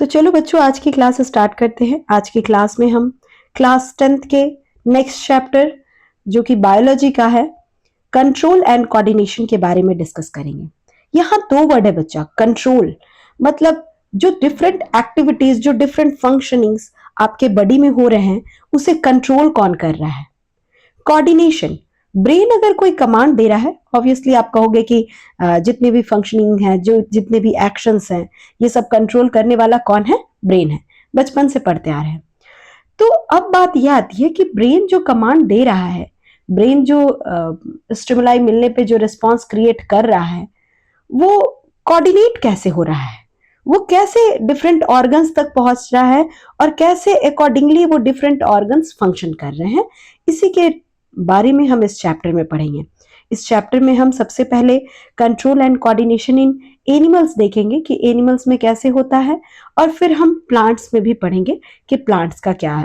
तो चलो बच्चों, आज की क्लास स्टार्ट करते हैं। आज की क्लास में हम क्लास 10th के नेक्स्ट चैप्टर जो कि बायोलॉजी का है, कंट्रोल एंड कोऑर्डिनेशन के बारे में डिस्कस करेंगे। यहाँ दो वर्ड है बच्चा, कंट्रोल मतलब जो डिफरेंट एक्टिविटीज, जो डिफरेंट फंक्शनिंग्स आपके बॉडी में हो रहे हैं उसे कंट्रोल कौन कर रहा है। कोऑर्डिनेशन, ब्रेन अगर कोई कमांड दे रहा है, ऑब्वियसली आप कहोगे कि जितने भी फंक्शनिंग है, जो जितने भी एक्शंस हैं, ये सब कंट्रोल करने वाला कौन है? ब्रेन है। बचपन से पढ़ते आ रहे हैं। तो अब बात यह आती है कि ब्रेन जो कमांड दे रहा है, ब्रेन जो स्टिमुलाई मिलने पे जो रिस्पॉन्स क्रिएट कर रहा है, वो कोऑर्डिनेट कैसे हो रहा है, वो कैसे डिफरेंट ऑर्गन्स तक पहुंच रहा है और कैसे अकॉर्डिंगली वो डिफरेंट ऑर्गन्स फंक्शन कर रहे हैं, इसी के बारे में हम इस चैप्टर में पढ़ेंगे। इस चैप्टर में हम सबसे पहले control and coordination in animals देखेंगे कि एनिमल्स में कैसे होता है, और फिर हम प्लांट्स में भी पढ़ेंगे कि प्लांट्स का क्या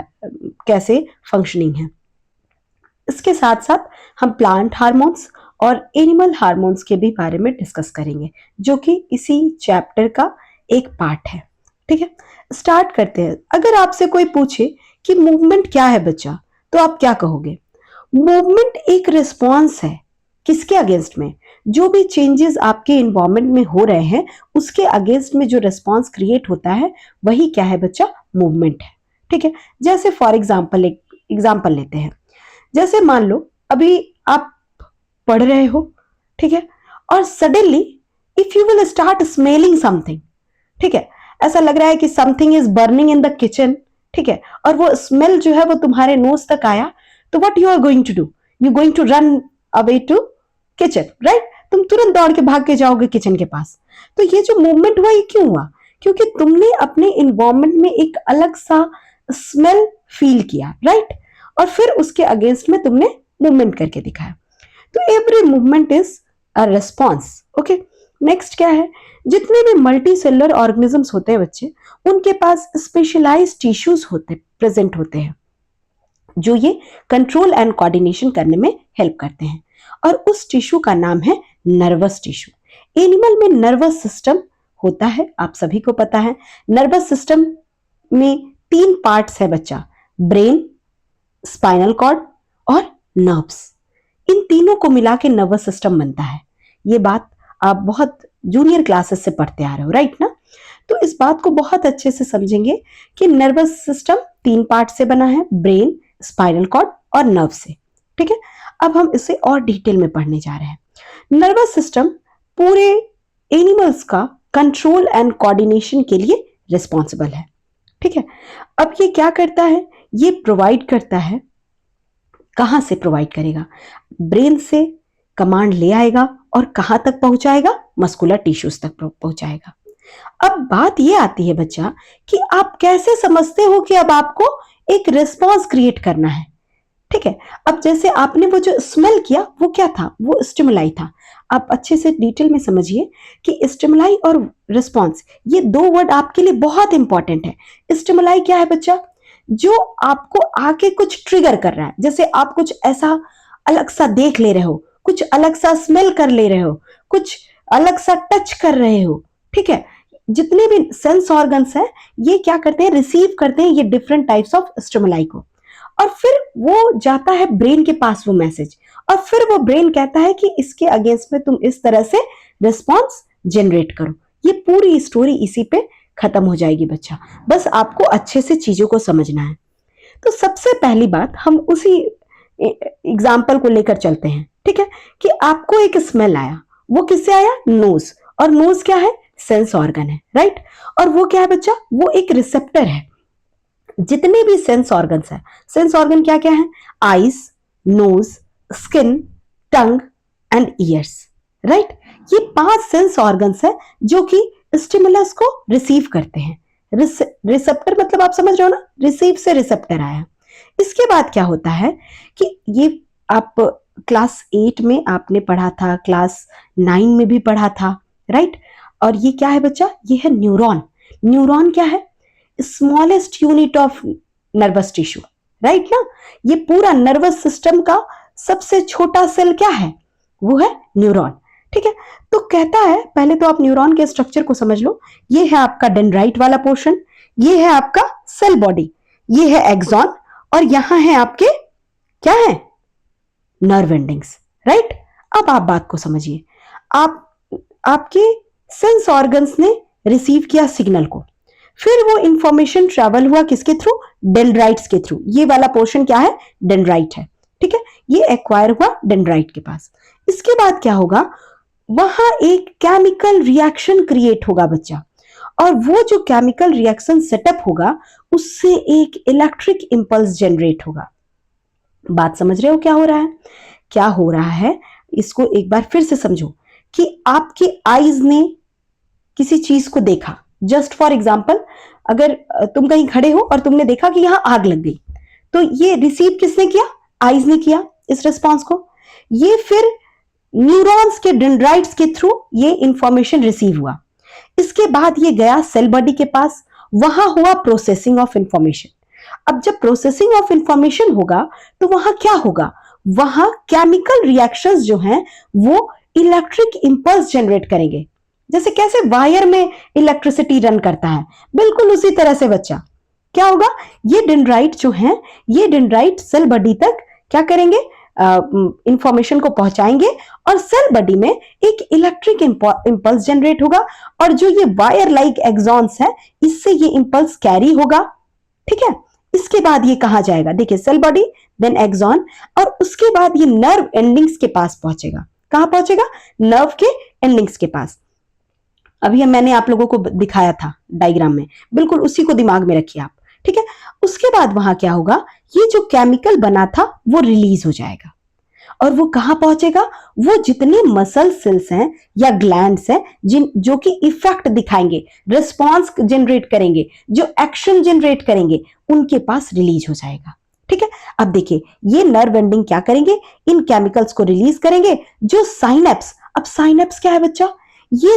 कैसे फंक्शनिंग है। इसके साथ साथ हम प्लांट हार्मोन्स और एनिमल हार्मोन्स के भी बारे में डिस्कस करेंगे, जो कि इसी चैप्टर का एक पार्ट है। ठीक है, स्टार्ट करते हैं। अगर आपसे कोई पूछे कि मूवमेंट क्या है बच्चा, तो आप क्या कहोगे? मूवमेंट एक रिस्पॉन्स है। किसके अगेंस्ट में? जो भी चेंजेस आपके इन्वायरमेंट में हो रहे हैं उसके अगेंस्ट में जो रिस्पॉन्स क्रिएट होता है वही क्या है बच्चा? मूवमेंट है। ठीक है, जैसे फॉर एग्जाम्पल एक एग्जाम्पल लेते हैं। जैसे मान लो अभी आप पढ़ रहे हो, ठीक है, और suddenly if you will start smelling something, ठीक है, ऐसा लग रहा है कि something is burning in the kitchen, ठीक है, और वो स्मेल जो है वो तुम्हारे नोज तक आया, तो what you are going to do? You going to run away to kitchen, right? तुम तुरंत दौड़ के भाग के जाओगे किचन के पास। तो ये जो मूवमेंट हुआ ये क्यों हुआ? क्योंकि तुमने अपने इन्वायरमेंट में एक अलग सा स्मेल फील किया, राइट? और फिर उसके अगेंस्ट में तुमने मूवमेंट करके दिखाया। तो every movement is a response. Okay, next क्या है? जितने भी मल्टी सेलुलर ऑर्गेनिजम्स होते हैं बच्चे, उनके पास स्पेशलाइज्ड टिश्यूज प्रेजेंट होते हैं जो ये कंट्रोल एंड कोऑर्डिनेशन करने में हेल्प करते हैं, और उस टिश्यू का नाम है नर्वस टिश्यू। एनिमल में नर्वस सिस्टम होता है, आप सभी को पता है। नर्वस सिस्टम में 3 पार्ट्स है बच्चा, ब्रेन, स्पाइनल कॉर्ड और नर्व्स। इन तीनों को मिला के नर्वस सिस्टम बनता है। ये बात आप बहुत जूनियर क्लासेस से पढ़ते आ रहे हो, राइट ना? तो इस बात को बहुत अच्छे से समझेंगे कि नर्वस सिस्टम 3 पार्ट से बना है, ब्रेन, स्पाइनल कॉर्ड और नर्व से। ठीक है, अब हम इसे और डिटेल में पढ़ने जा रहे हैं। नर्वस सिस्टम पूरे एनिमल्स का कंट्रोल एंड कोऑर्डिनेशन के लिए रिस्पॉन्सिबल है। ठीक है, अब ये क्या करता है? ये प्रोवाइड करता है। कहां से प्रोवाइड करेगा? ब्रेन से कमांड ले आएगा और कहां तक पहुंचाएगा? मस्कुलर टिश्यूज तक पहुंचाएगा। अब बात ये आती है बच्चा कि आप कैसे समझते हो कि अब आपको एक रिस्पॉन्स क्रिएट करना है। ठीक है, अब जैसे आपने वो जो स्मेल किया वो क्या था? वो स्टिमुलाई था। आप अच्छे से डिटेल में समझिए कि स्टिमुलाई और रिस्पॉन्स, ये 2 वर्ड आपके लिए बहुत इंपॉर्टेंट है। स्टिमुलाई क्या है बच्चा? जो आपको आके कुछ ट्रिगर कर रहा है। जैसे आप कुछ ऐसा अलग सा देख ले रहे हो, कुछ अलग सा स्मेल कर ले रहे हो, कुछ अलग सा टच कर रहे हो। ठीक है, जितने भी सेंस ऑर्गन्स हैं ये क्या करते हैं? रिसीव करते हैं ये डिफरेंट टाइप्स ऑफ स्टिमुलाई को, और फिर वो जाता है ब्रेन के पास वो मैसेज, और फिर वो ब्रेन कहता है कि इसके अगेंस्ट में तुम इस तरह से रिस्पॉन्स जनरेट करो। ये पूरी स्टोरी इसी पे खत्म हो जाएगी बच्चा, बस आपको अच्छे से चीजों को समझना है। तो सबसे पहली बात हम उसी एग्जाम्पल को लेकर चलते हैं। ठीक है, कि आपको एक स्मेल आया, वो किससे आया? नोज, और नोज क्या है? सेंस ऑर्गन है, राइट? और वो क्या है बच्चा? वो एक रिसेप्टर है। जितने भी सेंस ऑर्गन्स है, सेंस ऑर्गन क्या क्या है? Eyes, nose, skin, tongue and ears, right? ये 5 सेंस ऑर्गन्स है जो कि स्टिमुलस को रिसीव करते हैं। रिसेप्टर मतलब आप समझ रहे हो ना, रिसीव से रिसेप्टर आया। इसके बाद क्या होता है कि ये आप क्लास 8 में आपने पढ़ा था, क्लास 9 में भी पढ़ा था, राइट? और ये क्या है बच्चा? ये है न्यूरॉन। न्यूरॉन क्या है? Smallest unit of nervous tissue, right ना? ये पूरा नर्वस सिस्टम का सबसे छोटा सेल क्या है? वो है न्यूरॉन। ठीक है, तो कहता है, पहले तो आप न्यूरॉन के स्ट्रक्चर को समझ लो। ये है आपका डेंड्राइट वाला पोर्शन, ये है आपका सेल बॉडी, ये है एक्सॉन, और यहां है आपके क्या है, नर्व एंडिंग्स, राइट। अब आप बात को समझिए, आपके सेंस ऑर्गन्स ने रिसीव किया सिग्नल को, फिर वो इंफॉर्मेशन ट्रैवल हुआ किसके थ्रू, डेंड्राइट्स के थ्रू। ये वाला पोर्शन क्या है, डेंड्राइट है, ठीक है, ये एक्वायर हुआ डेंड्राइट के पास। इसके बाद क्या होगा, वहां एक केमिकल रिएक्शन क्रिएट होगा बच्चा, और वो जो केमिकल रिएक्शन सेटअप होगा उससे एक इलेक्ट्रिक इंपल्स जनरेट होगा। बात समझ रहे हो क्या हो रहा है, क्या हो रहा है, इसको एक बार फिर से समझो कि आपके आईज ने किसी चीज को देखा। जस्ट फॉर एग्जाम्पल, अगर तुम कहीं खड़े हो और तुमने देखा कि यहां आग लग गई, तो ये रिसीव किसने किया, आईज ने किया इस रिस्पॉन्स को। ये फिर न्यूरॉन्स के डेंड्राइट्स के थ्रू ये इंफॉर्मेशन रिसीव हुआ। इसके बाद ये गया सेल बॉडी के पास, वहां हुआ प्रोसेसिंग ऑफ इंफॉर्मेशन। अब जब प्रोसेसिंग ऑफ इंफॉर्मेशन होगा तो वहां क्या होगा, वहां केमिकल रिएक्शंस जो हैं वो इलेक्ट्रिक इंपल्स जनरेट करेंगे। जैसे कैसे वायर में इलेक्ट्रिसिटी रन करता है, बिल्कुल उसी तरह से बच्चा क्या होगा, ये डेंड्राइट जो है, ये डेंड्राइट सेल बॉडी तक क्या करेंगे, इंफॉर्मेशन को पहुंचाएंगे, और सेल बॉडी में एक इलेक्ट्रिक इंपल्स जनरेट होगा, और जो ये वायर लाइक एक्सॉन्स है इससे ये इंपल्स कैरी होगा, ठीक है। इसके बाद ये कहां जाएगा, देखिए सेल बॉडी, देन एक्सॉन, और उसके बाद ये नर्व एंडिंग्स के पास पहुंचेगा। कहां पहुंचेगा, नर्व के एंडिंग्स के पास। अभी मैंने आप लोगों को दिखाया था डायग्राम में, बिल्कुल उसी को दिमाग में रखिए आप, ठीक है। उसके बाद वहां क्या होगा, ये जो केमिकल बना था वो रिलीज हो जाएगा, और वो कहां पहुंचेगा, वो जितने मसल सेल्स हैं या ग्लैंड्स हैं जो कि इफेक्ट दिखाएंगे, रिस्पॉन्स जनरेट करेंगे, जो एक्शन जनरेट करेंगे, उनके पास रिलीज हो जाएगा, ठीक है। अब देखिए ये नर्व एंडिंग क्या करेंगे, इन केमिकल्स को रिलीज करेंगे, जो साइनेप्स, अब साइनेप्स क्या है बच्चा, ये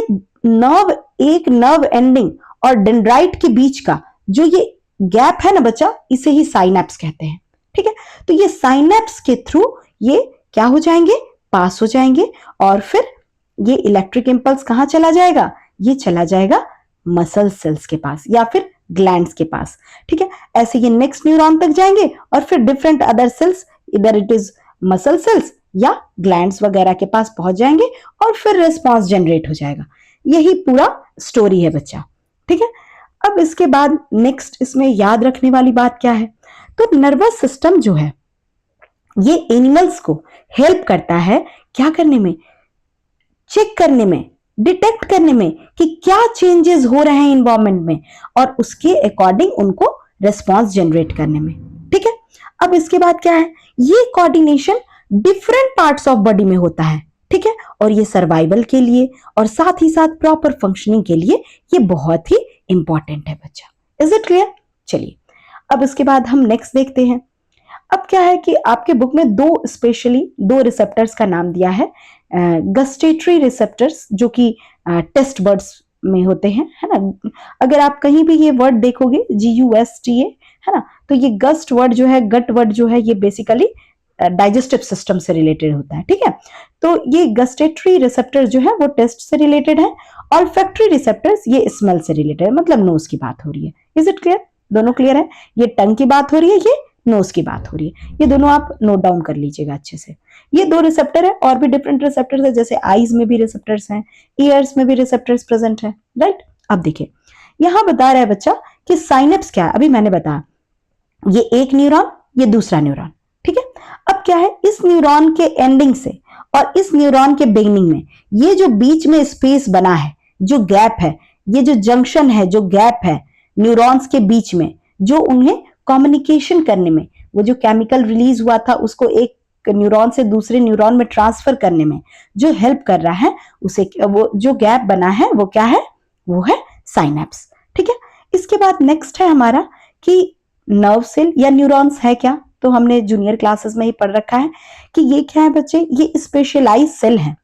एक नर्व एंडिंग और डेंड्राइट के बीच का जो ये गैप है ना बच्चा, इसे ही साइनेप्स कहते हैं, ठीक है। तो ये साइनेप्स के थ्रू ये क्या हो जाएंगे, पास हो जाएंगे, और फिर ये इलेक्ट्रिक इंपल्स कहां चला जाएगा, ये चला जाएगा मसल सेल्स के पास या फिर ग्लैंड्स के पास, ठीक है। ऐसे ये नेक्स्ट न्यूरॉन तक जाएंगे, और फिर डिफरेंट अदर सेल्स, इधर इट इज मसल सेल्स या ग्लैंड्स वगैरह के पास पहुंच जाएंगे, और फिर रिस्पॉन्स जनरेट हो जाएगा। यही पूरा स्टोरी है बच्चा, ठीक है। अब इसके बाद नेक्स्ट इसमें याद रखने वाली बात क्या है, तो नर्वस सिस्टम जो है ये एनिमल्स को हेल्प करता है क्या करने में, चेक करने में, डिटेक्ट करने में कि क्या चेंजेस हो रहे हैं इन्वायरमेंट में, और उसके अकॉर्डिंग उनको रिस्पॉन्स जनरेट करने में, ठीक है। अब इसके बाद क्या है, ये coordination different parts of body में होता है, ठीक है, और ये सर्वाइवल के लिए और साथ ही साथ प्रॉपर फंक्शनिंग के लिए ये बहुत ही इंपॉर्टेंट है बच्चा। Is it clear? चलिए अब इसके बाद हम नेक्स्ट देखते हैं। अब क्या है कि आपके बुक में दो रिसेप्टर्स का नाम दिया है, गस्टेटरी रिसेप्टर्स जो कि टेस्ट बर्ड्स में होते हैं, है ना। अगर आप कहीं भी ये वर्ड देखोगे GUSTA, है ना, तो ये गस्ट वर्ड जो है, गट वर्ड जो है, ये बेसिकली डाइजेस्टिव सिस्टम से रिलेटेड होता है, ठीक है। तो ये गस्टेटरी रिसेप्टर जो है वो टेस्ट से रिलेटेड है, और फैक्ट्री रिसेप्टर्स ये स्मेल से रिलेटेड है, मतलब नोज की बात हो रही है। Is it clear? दोनों क्लियर है? ये टंग की बात हो रही है, ये नोज की बात हो रही है, ये दोनों आप नोट डाउन कर लीजिएगा अच्छे से। ये दो रिसेप्टर है, और भी डिफरेंट रिसेप्टर्स है, जैसे आईज में भी रिसेप्टर्स हैं, ईयर्स में भी रिसेप्टर्स प्रेजेंट है, राइट। अब देखिए यहां बता रहा है बच्चा कि साइनेप्स क्या है, अभी मैंने बताया, ये एक न्यूरॉन, ये दूसरा न्यूरॉन, ठीक है। अब क्या है, इस न्यूरॉन के एंडिंग से और इस न्यूरॉन के बिगिनिंग में ये जो बीच में स्पेस बना है, जो गैप है, ये जो जंक्शन है, जो गैप है न्यूरॉन्स के बीच में, जो उन्हें कम्युनिकेशन करने में, वो जो केमिकल रिलीज हुआ था उसको एक न्यूरॉन से दूसरे न्यूरॉन में ट्रांसफर करने में जो हेल्प कर रहा है, उसे वो जो गैप बना है वो क्या है, वो है साइनेप्स, ठीक है। इसके बाद नेक्स्ट है हमारा कि नर्व सेल या न्यूरॉन्स है क्या, तो हमने जूनियर क्लासेस में ही पढ़ रखा है कि ये क्या है बच्चे, ये स्पेशलाइज सेल हैं,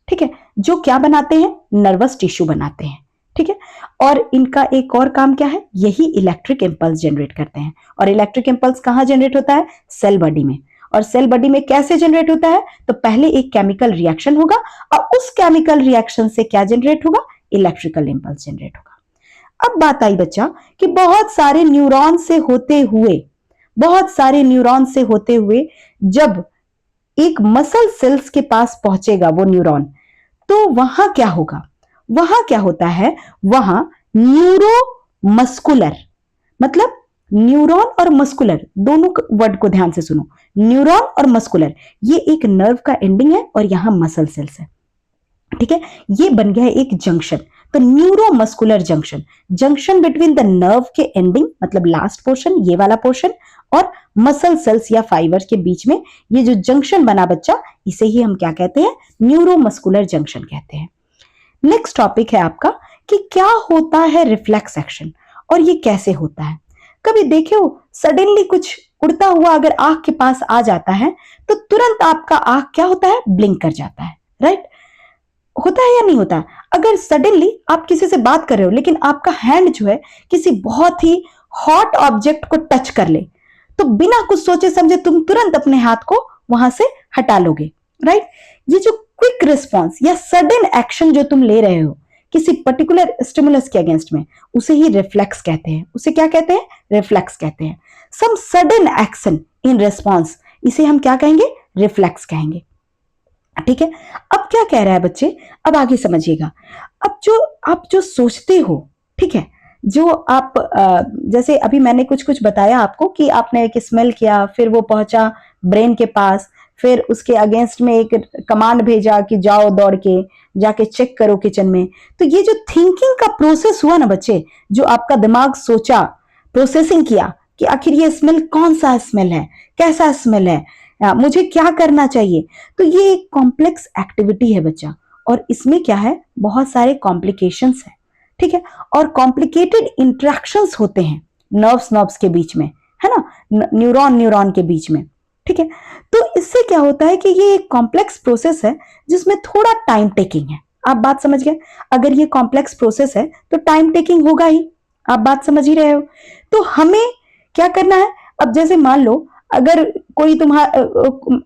ठीक है, जो क्या बनाते हैं, नर्वस टिश्यू बनाते हैं, ठीक है। और इनका एक और काम क्या है, यही इलेक्ट्रिक इंपल्स जनरेट करते हैं। और इलेक्ट्रिक इंपल्स कहां जनरेट होता है, सेल बॉडी में। और सेल बॉडी में कैसे जनरेट होता है, तो पहले एक केमिकल रिएक्शन होगा, और उस केमिकल रिएक्शन से क्या जनरेट होगा, इलेक्ट्रिकल इंपल्स जनरेट होगा। अब बात आई बच्चा कि बहुत सारे न्यूरॉन से होते हुए जब एक मसल सेल्स के पास पहुंचेगा वो न्यूरॉन, तो वहां क्या होगा? वहां क्या होता है? वहां न्यूरो मस्कुलर, मतलब न्यूरॉन और मस्कुलर दोनों वर्ड को ध्यान से सुनो। न्यूरॉन और मस्कुलर, ये एक नर्व का एंडिंग है और यहां मसल सेल्स है, ठीक है। ये बन गया है एक जंक्शन। तो neuromuscular junction, junction between the nerve के एंडिंग, मतलब लास्ट पोर्शन, ये वाला पोर्शन, और मसल सेल्स या फाइबर्स के बीच में ये जो जंक्शन बना बच्चा, इसे ही हम क्या कहते हैं? न्यूरोमस्कुलर जंक्शन कहते हैं। नेक्स्ट टॉपिक है आपका कि क्या होता है रिफ्लेक्स एक्शन और ये कैसे होता है। कभी देखे हो सडनली कुछ उड़ता हुआ अगर आंख के पास आ जाता है तो तुरंत आपका आंख क्या होता है? ब्लिंक कर जाता है, राइट? होता है या नहीं होता? अगर सडनली आप किसी से बात कर रहे हो लेकिन आपका हैंड जो है किसी बहुत ही हॉट ऑब्जेक्ट को टच कर ले, तो बिना कुछ सोचे समझे तुम तुरंत अपने हाथ को वहां से हटा लोगे, राइट? ये जो क्विक रिस्पॉन्स या सडन एक्शन जो तुम ले रहे हो किसी पर्टिकुलर स्टिमुलस के अगेंस्ट में, उसे ही रिफ्लेक्स कहते हैं। उसे क्या कहते हैं? रिफ्लेक्स कहते हैं। Some sudden action in response, इसे हम क्या कहेंगे? रिफ्लेक्स कहेंगे, ठीक है। अब क्या कह रहा है बच्चे? अब आगे समझिएगा। अब जो आप जो सोचते हो, ठीक है, जो आप जैसे अभी मैंने कुछ कुछ बताया आपको कि आपने एक स्मेल किया, फिर वो पहुंचा ब्रेन के पास, फिर उसके अगेंस्ट में एक कमांड भेजा कि जाओ दौड़ के जाके चेक करो किचन में। तो ये जो थिंकिंग का प्रोसेस हुआ ना बच्चे, जो आपका दिमाग सोचा, प्रोसेसिंग किया कि आखिर ये स्मेल कौन सा स्मेल है, कैसा स्मेल है, मुझे क्या करना चाहिए, तो ये एक कॉम्प्लेक्स एक्टिविटी है बच्चा। और इसमें क्या है? बहुत सारे कॉम्प्लिकेशंस हैं, ठीक है, और कॉम्प्लिकेटेड इंटरेक्शंस होते हैं नर्व्स के बीच में, है ना, न्यूरॉन के बीच में, ठीक है। तो इससे क्या होता है कि ये एक कॉम्प्लेक्स प्रोसेस है जिसमें थोड़ा टाइम टेकिंग है। आप बात समझ गए? अगर ये कॉम्प्लेक्स प्रोसेस है तो टाइम टेकिंग होगा ही, आप बात समझ ही रहे हो। तो हमें क्या करना है? अब जैसे मान लो अगर कोई तुम्हारा,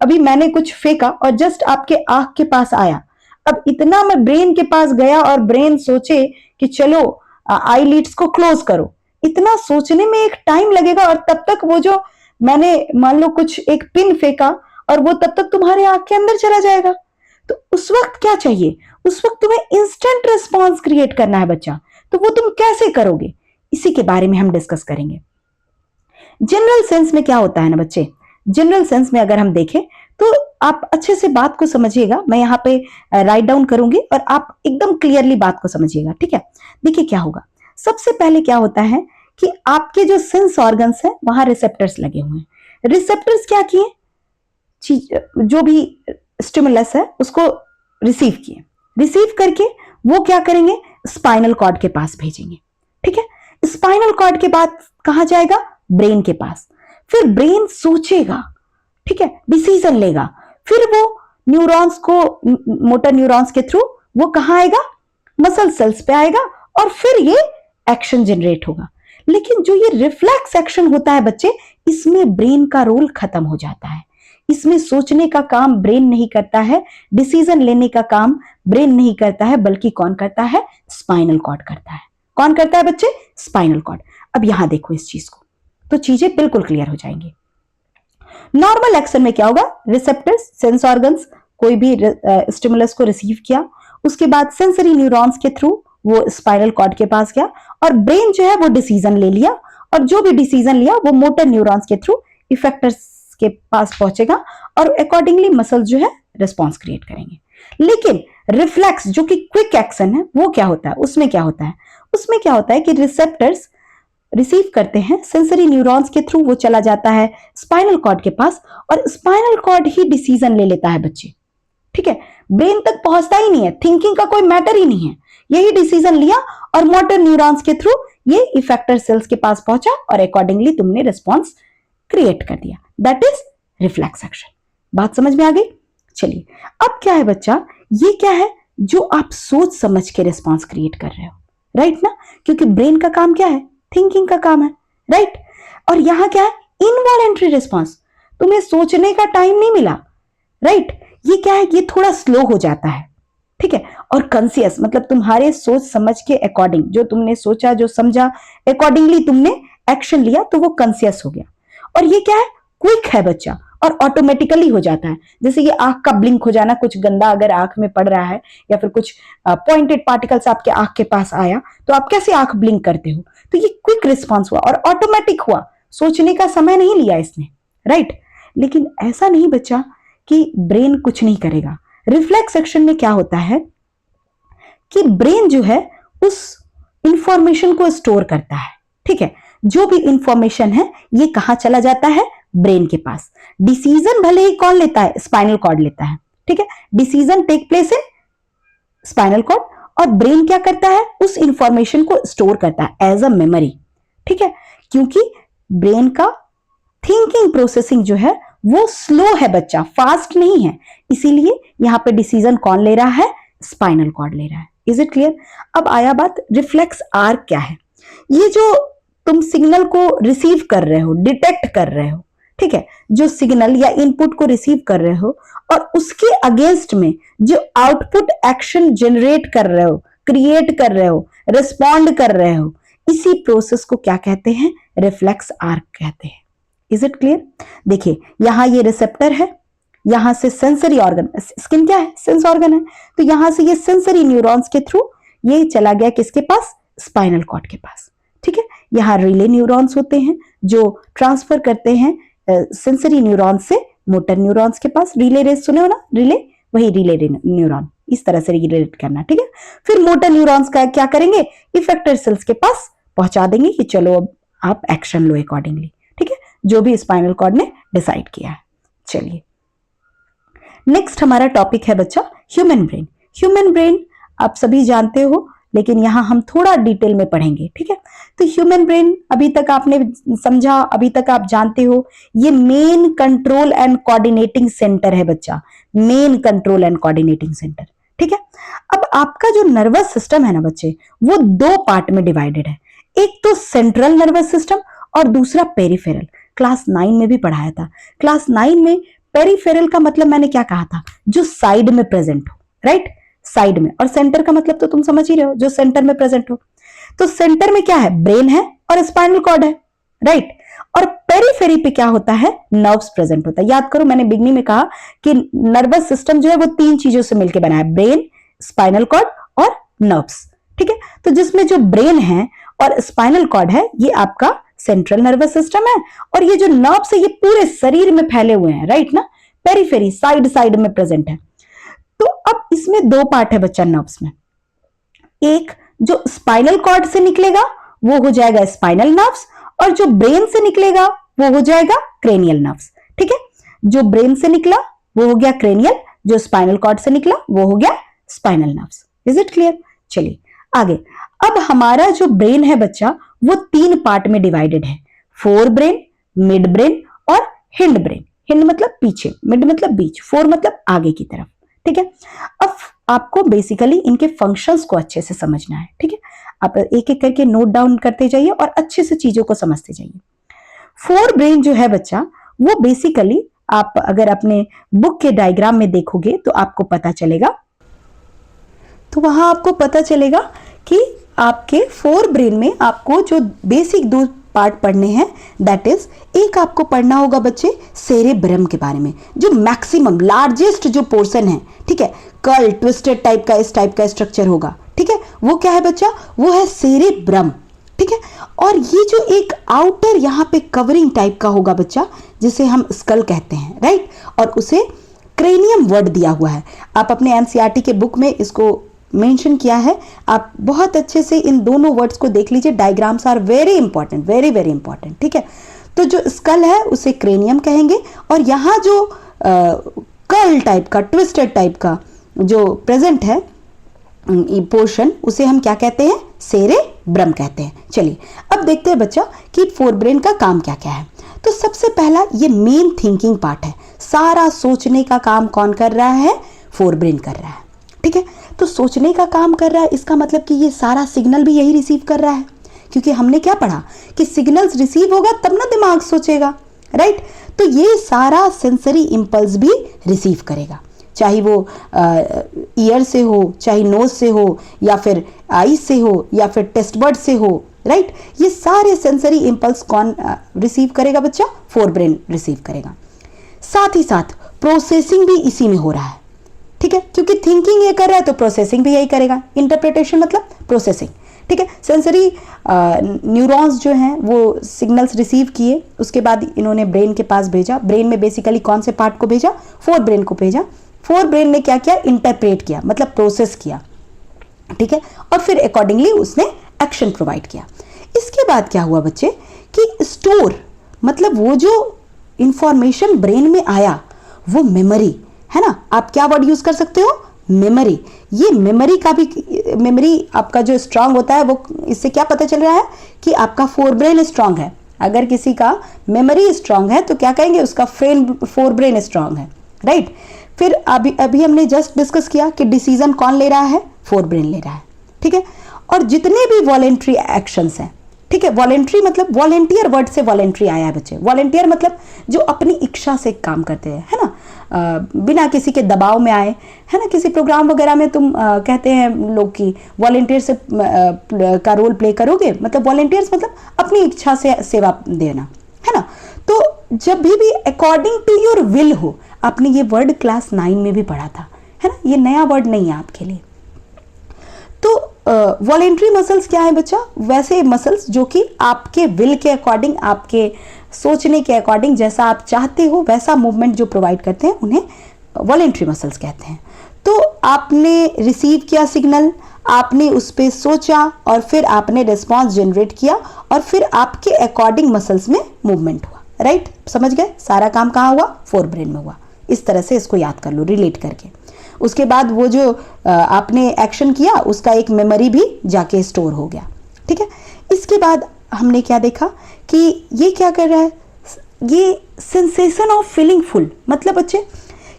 अभी मैंने कुछ फेंका और जस्ट आपके आंख के पास आया, अब इतना मैं ब्रेन के पास गया और ब्रेन सोचे कि चलो आई लिड्स को क्लोज करो, इतना सोचने में एक टाइम लगेगा, और तब तक वो जो मैंने मान लो कुछ एक पिन फेंका और वो तब तक तुम्हारे आंख के अंदर चला जाएगा। तो उस वक्त क्या चाहिए? उस वक्त तुम्हें इंस्टेंट रिस्पॉन्स क्रिएट करना है बच्चा। तो वो तुम कैसे करोगे, इसी के बारे में हम डिस्कस करेंगे। जनरल सेंस में क्या होता है ना बच्चे, जनरल सेंस में अगर हम देखें तो आप अच्छे से बात को समझिएगा। मैं यहाँ पे राइट डाउन करूंगी और आप एकदम क्लियरली बात को समझिएगा, ठीक है। देखिए क्या होगा, सबसे पहले क्या होता है कि आपके जो सेंस ऑर्गन्स है वहां रिसेप्टर्स लगे हुए हैं। रिसेप्टर्स क्या किए? जो भी स्टिमुलस है उसको रिसीव किए, रिसीव करके वो क्या करेंगे? स्पाइनल कॉर्ड के पास भेजेंगे, ठीक है। स्पाइनल कॉर्ड के बाद कहां जाएगा? ब्रेन के पास। फिर ब्रेन सोचेगा, ठीक है, डिसीजन लेगा, फिर वो न्यूरॉन्स को, मोटर न्यूरॉन्स के थ्रू वो कहां आएगा? मसल सेल्स पे आएगा और फिर ये एक्शन जनरेट होगा। लेकिन जो ये रिफ्लेक्स एक्शन होता है बच्चे, इसमें ब्रेन का रोल खत्म हो जाता है। इसमें सोचने का काम ब्रेन नहीं करता है, डिसीजन लेने का काम ब्रेन नहीं करता है, बल्कि कौन करता है? स्पाइनल कॉर्ड करता है। कौन करता है बच्चे? Spinal cord. अब यहां देखो इस चीज को, तो चीजें बिल्कुल क्लियर हो जाएंगी। नॉर्मल एक्शन में क्या होगा? रिसेप्टर्स, सेंस ऑर्गन्स, कोई भी स्टिमुलस को रिसीव किया, उसके बाद सेंसरी न्यूरॉन्स के थ्रू वो स्पाइनल कॉर्ड के पास गया और ब्रेन जो है वो डिसीजन ले लिया, और जो भी डिसीजन लिया वो मोटर न्यूरॉन्स के थ्रू इफेक्टर्स के पास पहुंचेगा और अकॉर्डिंगली मसल जो है रिस्पॉन्स क्रिएट करेंगे। लेकिन रिफ्लेक्स जो कि क्विक एक्शन है, वो क्या होता है? उसमें क्या होता है? उसमें क्या होता है कि रिसेप्टर्स रिसीव करते हैं, सेंसरी न्यूरॉन्स के थ्रू वो चला जाता है स्पाइनल कॉर्ड के पास, और स्पाइनल कॉर्ड ही डिसीजन ले लेता है बच्चे, ठीक है। ब्रेन तक पहुंचता ही नहीं है, थिंकिंग का कोई मैटर ही नहीं है, यही डिसीजन लिया और मोटर न्यूरॉन्स के थ्रू ये इफेक्टर सेल्स के पास पहुंचा और अकॉर्डिंगली तुमने रिस्पॉन्स क्रिएट कर दिया। That is reflex action. बात समझ में आ गई? चलिए, अब क्या है बच्चा, ये क्या है? जो आप सोच समझ के रिस्पॉन्स क्रिएट कर रहे हो, राइट ना, क्योंकि ब्रेन का काम क्या है? थिंकिंग का काम है, राइट। और यहां क्या है? इनवॉलेंट्री रिस्पॉन्स, तुम्हें सोचने का टाइम नहीं मिला, राइट। ये क्या है? ये थोड़ा स्लो हो जाता है, ठीक है। और कॉन्शियस मतलब तुम्हारे सोच समझ के अकॉर्डिंग, जो तुमने सोचा जो समझा अकॉर्डिंगली तुमने एक्शन लिया, तो वो कॉन्शियस हो गया। और ये क्या है, क्विक है बच्चा, और ऑटोमेटिकली हो जाता है। जैसे ये आंख का ब्लिंक हो जाना, कुछ गंदा अगर आंख में पड़ रहा है या फिर कुछ पॉइंटेड पार्टिकल्स आपके आंख के पास आया, तो आप कैसे आंख ब्लिंक करते हो, तो ये क्विक रिस्पॉन्स हुआ और ऑटोमेटिक हुआ, सोचने का समय नहीं लिया इसने, राइट। लेकिन ऐसा नहीं बच्चा कि ब्रेन कुछ नहीं करेगा। रिफ्लेक्स एक्शन में क्या होता है कि ब्रेन जो है उस इंफॉर्मेशन को स्टोर करता है, ठीक है। जो भी इंफॉर्मेशन है ये कहां चला जाता है, ब्रेन के पास। डिसीजन भले ही कौन लेता है, स्पाइनल कॉर्ड लेता है, ठीक है। Decision take place in spinal cord, और ब्रेन क्या करता है, उस इंफॉर्मेशन को स्टोर करता है एज अ मेमोरी, ठीक है। क्योंकि ब्रेन का थिंकिंग प्रोसेसिंग जो है वो स्लो है बच्चा, फास्ट नहीं है, इसीलिए यहां पे डिसीजन कौन ले रहा है, स्पाइनल कॉर्ड ले रहा है। Is it clear. अब आया बात रिफ्लेक्स आर्क क्या है। ये जो तुम सिग्नल को रिसीव कर रहे हो, डिटेक्ट कर रहे हो, ठीक है, जो सिग्नल या इनपुट को रिसीव कर रहे हो और उसके अगेंस्ट में जो आउटपुट एक्शन जनरेट कर रहे हो, क्रिएट कर रहे हो, रिस्पॉन्ड कर रहे हो, इसी प्रोसेस को क्या कहते हैं, रिफ्लेक्स आर्क कहते हैं। Is it clear. देखिए यहां ये रिसेप्टर है, यहां से सेंसरी ऑर्गन, स्किन क्या है, सेंस ऑर्गन है, तो यहां से ये सेंसरी न्यूरॉन्स के थ्रू ये चला गया किसके पास, स्पाइनल कॉर्ड के पास, ठीक है। यहाँ रिले न्यूरॉन्स होते हैं जो ट्रांसफर करते हैं सेंसरी न्यूरॉन्स से मोटर न्यूरॉन्स के पास। रिले रेस सुने हो ना, रिले, वही रिले न्यूरॉन, इस तरह से रिलेट करना, ठीक है। फिर मोटर न्यूरॉन्स का क्या करेंगे, इफेक्टर सेल्स के पास पहुंचा देंगे कि चलो अब आप एक्शन लो अकॉर्डिंगली, ठीक है, जो भी स्पाइनल कॉर्ड ने डिसाइड किया है। चलिए नेक्स्ट हमारा टॉपिक है बच्चा ह्यूमन ब्रेन। ह्यूमन ब्रेन आप सभी जानते हो, लेकिन यहां हम थोड़ा डिटेल में पढ़ेंगे, ठीक है। तो ह्यूमन ब्रेन अभी तक आपने समझा, अभी तक आप जानते हो, ये main control and coordinating centre है बच्चा, main control and coordinating centre, ठीक है। अब आपका जो नर्वस सिस्टम है ना बच्चे, वो दो पार्ट में डिवाइडेड है, एक तो सेंट्रल नर्वस सिस्टम और दूसरा पेरिफेरल। क्लास 9 में भी पढ़ाया था। क्लास 9 में पेरिफेरल का मतलब मैंने क्या कहा था, जो साइड में प्रेजेंट हो, राइट, साइड में। और सेंटर का मतलब तो तुम समझ ही रहे हो, जो सेंटर में प्रेजेंट हो। तो सेंटर में क्या है, ब्रेन है और स्पाइनल कॉर्ड है, राइट। और पेरिफेरी पे क्या होता है, नर्व्स प्रेजेंट होता है। याद करो मैंने बिगनिंग में कहा कि नर्वस सिस्टम जो है वो 3 चीजों से मिलकर बना है, ब्रेन, स्पाइनल कॉर्ड और नर्व्स, ठीक है। तो जिसमें जो ब्रेन है और स्पाइनल कॉर्ड है ये आपका सेंट्रल नर्वस सिस्टम है, और ये जो नर्व्स है ये पूरे शरीर में फैले हुए हैं, राइट ना। पेरिफेरी साइड साइड में प्रेजेंट है। तो अब इसमें दो पार्ट है बच्चा नर्व्स में, एक जो स्पाइनल कॉर्ड से निकलेगा वो हो जाएगा स्पाइनल नर्व्स, और जो ब्रेन से निकलेगा वो हो जाएगा क्रेनियल नर्व्स, ठीक है। जो ब्रेन से निकला वो हो गया क्रेनियल, जो स्पाइनल कॉर्ड से निकला वो हो गया spinal nerves. Is it clear. चलिए आगे। अब हमारा जो ब्रेन है बच्चा वो 3 पार्ट में डिवाइडेड है, फोर ब्रेन, मिड ब्रेन और हिंड ब्रेन। हिंड मतलब पीछे, मिड मतलब बीच, फोर मतलब आगे की तरफ, ठीक है। अब आपको बेसिकली इनके फंक्शंस को अच्छे से समझना है, ठीक है। आप एक एक करके नोट डाउन करते जाइए और अच्छे से चीजों को समझते जाइए। फोर ब्रेन जो है बच्चा वो बेसिकली आप अगर अपने बुक के डायग्राम में देखोगे तो आपको पता चलेगा, तो वहां आपको पता चलेगा कि आपके फोर ब्रेन में आपको जो बेसिक 2 पार्ट पढ़ने हैं, दैट इज एक आपको पढ़ना होगा बच्चे सेरेब्रम के बारे में, जो मैक्सिमम लार्जेस्ट जो पोर्शन है, ठीक है, कर्ल ट्विस्टेड टाइप का, इस टाइप का स्ट्रक्चर होगा, ठीक है। वो क्या है बच्चा, वो है सेरेब्रम, ठीक है। और ये जो एक आउटर यहाँ पे कवरिंग टाइप का होगा बच्चा, जिसे हम स्कल कहते हैं, राइट, और उसे क्रेनियम वर्ड दिया हुआ है। आप अपने एनसीईआरटी के बुक में इसको मेंशन किया है, आप बहुत अच्छे से इन दोनों वर्ड्स को देख लीजिए। Diagrams are very important, very very important, ठीक है। तो जो स्कल है उसे क्रेनियम कहेंगे, और यहाँ जो कर्ल टाइप का, ट्विस्टेड टाइप का जो प्रेजेंट है पोर्शन, उसे हम क्या कहते हैं, सेरेब्रम कहते हैं। चलिए अब देखते हैं बच्चा कि फोर ब्रेन का काम क्या क्या है। तो सबसे पहला ये मेन थिंकिंग पार्ट है, सारा सोचने का काम कौन कर रहा है, फोर ब्रेन कर रहा है, ठीक है। तो सोचने का काम कर रहा है, इसका मतलब कि ये सारा सिग्नल भी यही रिसीव कर रहा है, क्योंकि हमने क्या पढ़ा कि सिग्नल्स रिसीव होगा तब ना दिमाग सोचेगा, राइट। तो ये सारा सेंसरी इंपल्स भी रिसीव करेगा। चाहे वो ईयर से हो, चाहे नोज से हो, या फिर आई से हो, या फिर टेस्ट बर्ड से हो, राइट। ये सारे सेंसरी इंपल्स कौन रिसीव करेगा बच्चा? फोर ब्रेन रिसीव करेगा। साथ ही साथ प्रोसेसिंग भी इसी में हो रहा है, ठीक है, क्योंकि थिंकिंग ये कर रहा है तो प्रोसेसिंग भी यही करेगा। इंटरप्रिटेशन मतलब प्रोसेसिंग, ठीक है। सेंसरी न्यूरॉन्स जो हैं वो सिग्नल्स रिसीव किए, उसके बाद इन्होंने ब्रेन के पास भेजा। ब्रेन में बेसिकली कौन से पार्ट को भेजा? फोर ब्रेन को भेजा। फोर ब्रेन ने क्या किया? इंटरप्रेट किया, मतलब प्रोसेस किया, ठीक है, और फिर अकॉर्डिंगली उसने एक्शन प्रोवाइड किया। इसके बाद क्या हुआ बच्चे कि स्टोर, मतलब वो जो इंफॉर्मेशन ब्रेन में आया वो मेमोरी है ना। आप क्या वर्ड यूज कर सकते हो? मेमोरी। ये मेमोरी का भी, मेमोरी आपका जो स्ट्रांग होता है वो, इससे क्या पता चल रहा है कि आपका फोर ब्रेन स्ट्रांग है। अगर किसी का मेमोरी स्ट्रांग है तो क्या कहेंगे? उसका फोर ब्रेन स्ट्रांग है, राइट। फिर अभी हमने जस्ट डिस्कस किया कि डिसीजन कौन ले रहा है? फोर ब्रेन ले रहा है, ठीक है। और जितने भी वॉलेंट्री एक्शंस हैं, ठीक है, वॉलेंट्री मतलब वॉलेंटियर वर्ड से वॉलेंट्री आया है बच्चे। वॉलेंटियर मतलब जो अपनी इच्छा से काम करते हैं, है ना, बिना किसी के दबाव में आए, है ना। किसी प्रोग्राम वगैरह में तुम कहते हैं लोग कि वॉलेंटियर से का रोल प्ले करोगे, मतलब वॉलेंटियर्स मतलब अपनी इच्छा से सेवा देना, है ना। तो जब भी अकॉर्डिंग टू योर विल हो, आपने ये वर्ड क्लास 9 में भी पढ़ा था, है ना, ये नया वर्ड नहीं है आपके लिए। तो वॉलेंट्री मसल्स क्या है बच्चा? वैसे मसल्स जो कि आपके विल के अकॉर्डिंग, आपके सोचने के अकॉर्डिंग, जैसा आप चाहते हो वैसा मूवमेंट जो प्रोवाइड करते हैं, उन्हें वॉलेंट्री मसल्स कहते हैं। तो आपने रिसीव किया सिग्नल, आपने उस पर सोचा और फिर आपने रिस्पॉन्स जनरेट किया और फिर आपके अकॉर्डिंग मसल्स में मूवमेंट हुआ, राइट। समझ गए? सारा काम कहाँ हुआ? फोर ब्रेन में हुआ। इस तरह से इसको याद कर लो रिलेट करके। उसके बाद वो जो आपने एक्शन किया उसका एक मेमोरी भी जाके स्टोर हो गया, ठीक है। इसके बाद हमने क्या देखा कि ये क्या कर रहा है? ये सेंसेशन ऑफ फीलिंग फुल, मतलब बच्चे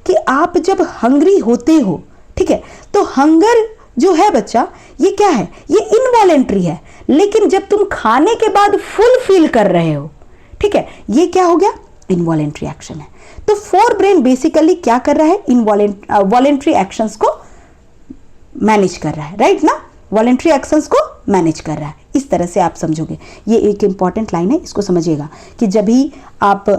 कि आप जब हंग्री होते हो, ठीक है, तो हंगर जो है बच्चा ये क्या है? ये इनवॉलेंट्री है, लेकिन जब तुम खाने के बाद फुल फील कर रहे हो, ठीक है, ये क्या हो गया? इनवॉलेंट्री एक्शन है। तो फोर ब्रेन बेसिकली क्या कर रहा है? वॉलेंट्री एक्शंस को मैनेज कर रहा है, राइट ना। वॉलेंट्री एक्शंस को मैनेज कर रहा है। इस तरह से आप समझोगे। ये एक इंपॉर्टेंट लाइन है, इसको समझिएगा कि जब भी आप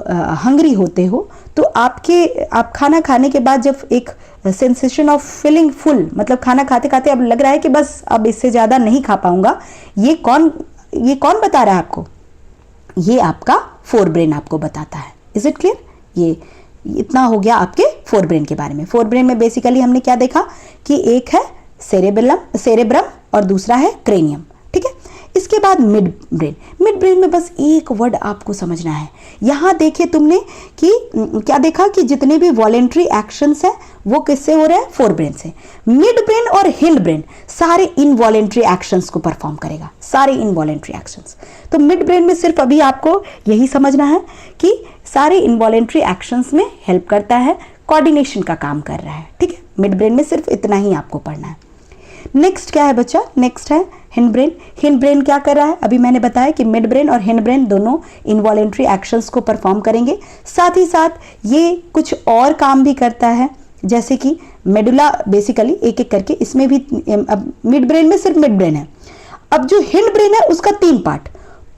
हंग्री होते हो तो आप खाना खाने के बाद जब एक सेंसेशन ऑफ फीलिंग फुल, मतलब खाना खाते खाते अब लग रहा है कि बस अब इससे ज़्यादा नहीं खा पाऊंगा, ये कौन बता रहा है आपको? ये आपका फोर ब्रेन आपको बताता है। Is it clear? ये इतना हो गया आपके फोर ब्रेन के बारे में। फोर ब्रेन में बेसिकली हमने क्या देखा कि एक है सेरेब्रम और दूसरा है क्रेनियम, ठीक है। इसके बाद मिड ब्रेन में बस एक वर्ड आपको समझना है। यहां देखे तुमने कि क्या देखा कि जितने भी वॉलेंट्री एक्शंस हैं वो किससे हो रहे हैं? फोर ब्रेन से। मिड ब्रेन और हिंड ब्रेन सारे इनवॉलेंट्री एक्शंस को परफॉर्म करेगा, सारे इनवॉलेंट्री एक्शंस। तो मिड ब्रेन में सिर्फ अभी आपको यही समझना है कि सारे इनवॉलेंट्री एक्शंस में हेल्प करता है, कोऑर्डिनेशन का काम कर रहा है, ठीक है। मिड ब्रेन में सिर्फ इतना ही आपको पढ़ना है। नेक्स्ट क्या है बच्चा? नेक्स्ट है हिंड ब्रेन। हिंड ब्रेन क्या कर रहा है? अभी मैंने बताया कि मिड ब्रेन और हिंड ब्रेन दोनों इनवॉलेंट्री एक्शंस को परफॉर्म करेंगे। साथ ही साथ ये कुछ और काम भी करता है, जैसे कि मेडुला, बेसिकली एक एक करके इसमें भी। अब मिड ब्रेन में सिर्फ मिड ब्रेन है। अब जो हिंड ब्रेन है उसका 3 पार्ट,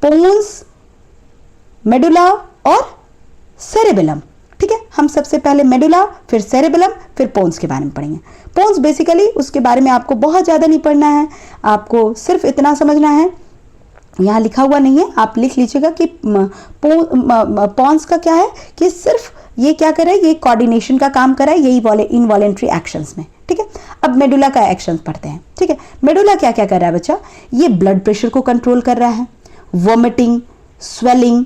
पोन्स, मेडुला और सेरेबेलम, ठीक है। हम सबसे पहले मेडुला, फिर सेरेबेलम, फिर पोन्स के बारे में पढ़ेंगे। पोन्स बेसिकली उसके बारे में आपको बहुत ज़्यादा नहीं पढ़ना है, आपको सिर्फ इतना समझना है, यहाँ लिखा हुआ नहीं है, आप लिख लीजिएगा कि पोन्स का क्या है कि सिर्फ ये क्या कर रहा है? ये कोऑर्डिनेशन का काम कर रहा है, यही इनवॉलेंट्री एक्शंस में, ठीक है। अब मेडुला का एक्शन पढ़ते हैं, ठीक है। मेडुला क्या क्या कर रहा है बच्चा? ये ब्लड प्रेशर को कंट्रोल कर रहा है, vomiting, swelling,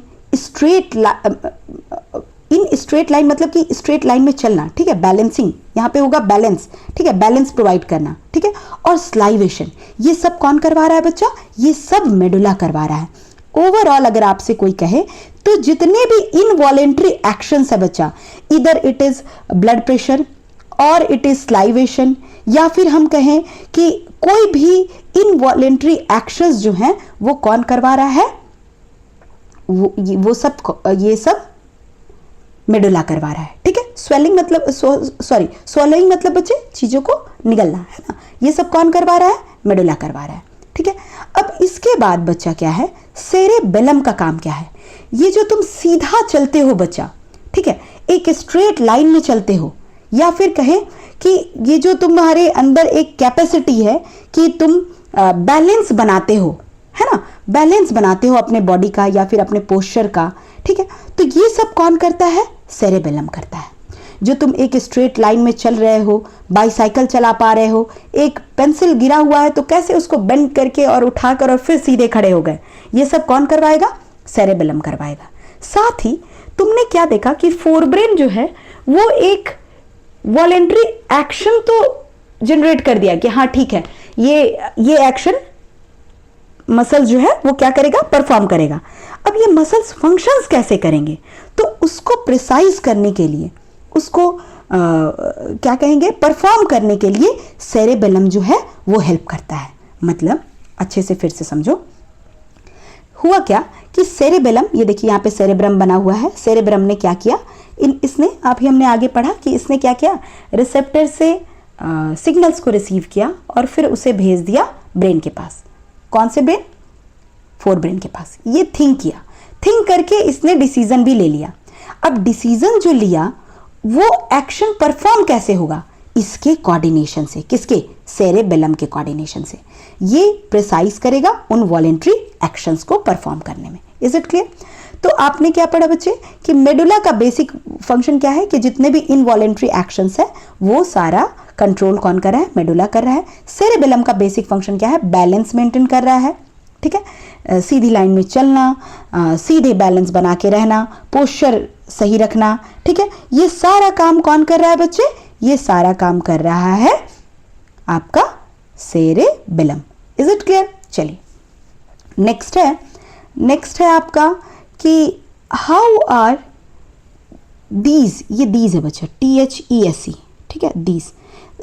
in straight line मतलब कि स्ट्रेट लाइन में चलना, ठीक है, बैलेंसिंग, यहाँ पे होगा बैलेंस, ठीक है, बैलेंस प्रोवाइड करना, ठीक है, और स्लाइवेशन, ये सब कौन करवा रहा है बच्चा? ये सब मेडुला करवा रहा है। ओवरऑल अगर आपसे कोई कहे तो जितने भी इनवॉलेंट्री एक्शंस है बच्चा, इधर इट इज ब्लड प्रेशर और इट इज स्लाइवेशन, या फिर हम कहें कि कोई भी इनवॉलेंट्री एक्शंस जो हैं वो कौन करवा रहा है? ये सब मेडुला करवा रहा है, ठीक है। स्वेलिंग मतलब स्वॉलोइंग मतलब बच्चे चीजों को निगलना, है ना। ये सब कौन करवा रहा है? मेडुला करवा रहा है, ठीक है। अब इसके बाद बच्चा क्या है, सेरेबेलम का काम क्या है? ये जो तुम सीधा चलते हो बच्चा, ठीक है, एक स्ट्रेट लाइन में चलते हो, या फिर कहें कि ये जो तुम्हारे अंदर एक कैपेसिटी है कि तुम बैलेंस बनाते हो, है ना, बैलेंस बनाते हो अपने बॉडी का या फिर अपने पोस्चर का, ठीक है। तो ये सब कौन करता है? सेरेबेलम करता है। जो तुम एक स्ट्रेट लाइन में चल रहे हो, बाईसाइकिल चला पा रहे हो, एक पेंसिल गिरा हुआ है तो कैसे उसको बेंड करके और उठाकर और फिर सीधे खड़े हो गए, ये सब कौन करवाएगा? सेरेबेलम करवाएगा। साथ ही तुमने क्या देखा कि फोरब्रेन जो है वो एक वॉलेंट्री एक्शन तो जनरेट कर दिया कि हाँ ठीक है, ये एक्शन मसल जो है वो क्या करेगा? परफॉर्म करेगा। अब ये मसल्स फंक्शंस कैसे करेंगे? तो उसको प्रिसाइज करने के लिए, उसको क्या कहेंगे, परफॉर्म करने के लिए सेरेबेलम जो है वो हेल्प करता है। मतलब अच्छे से फिर से समझो, हुआ क्या कि सेरेबेलम, ये देखिए यहाँ पे सेरेब्रम बना हुआ है। सेरेब्रम ने क्या किया, इसने अभी हमने आगे पढ़ा कि इसने क्या किया, रिसेप्टर से सिग्नल्स को रिसीव किया और फिर उसे भेज दिया ब्रेन के पास। कौन से ब्रेन? फोर ब्रेन के पास। ये थिंक किया, थिंक करके इसने डिसीजन भी ले लिया। अब डिसीजन जो लिया वो एक्शन परफॉर्म कैसे होगा? इसके कोऑर्डिनेशन से। किसके? सेरेबेलम के कोऑर्डिनेशन से। ये प्रिसाइज करेगा उन वॉलेंट्री एक्शंस को परफॉर्म करने में। Is it clear? तो आपने क्या पढ़ा बच्चे कि मेडुला का बेसिक फंक्शन क्या है कि जितने भी इनवॉलेंट्री एक्शंस है वो सारा कंट्रोल कौन कर रहा है? मेडुला कर रहा है। सेरेबेलम का बेसिक फंक्शन क्या है? बैलेंस मेंटेन कर रहा है, ठीक है, सीधी लाइन में चलना, सीधे बैलेंस बना के रहना, पोस्चर सही रखना, ठीक है। ये सारा काम कौन कर रहा है बच्चे? ये सारा काम कर रहा है आपका सेरेबेलम। Is it clear? चलिए नेक्स्ट है आपका कि हाउ आर दीज, ये दीज है बच्चा, THESE, ठीक है, these,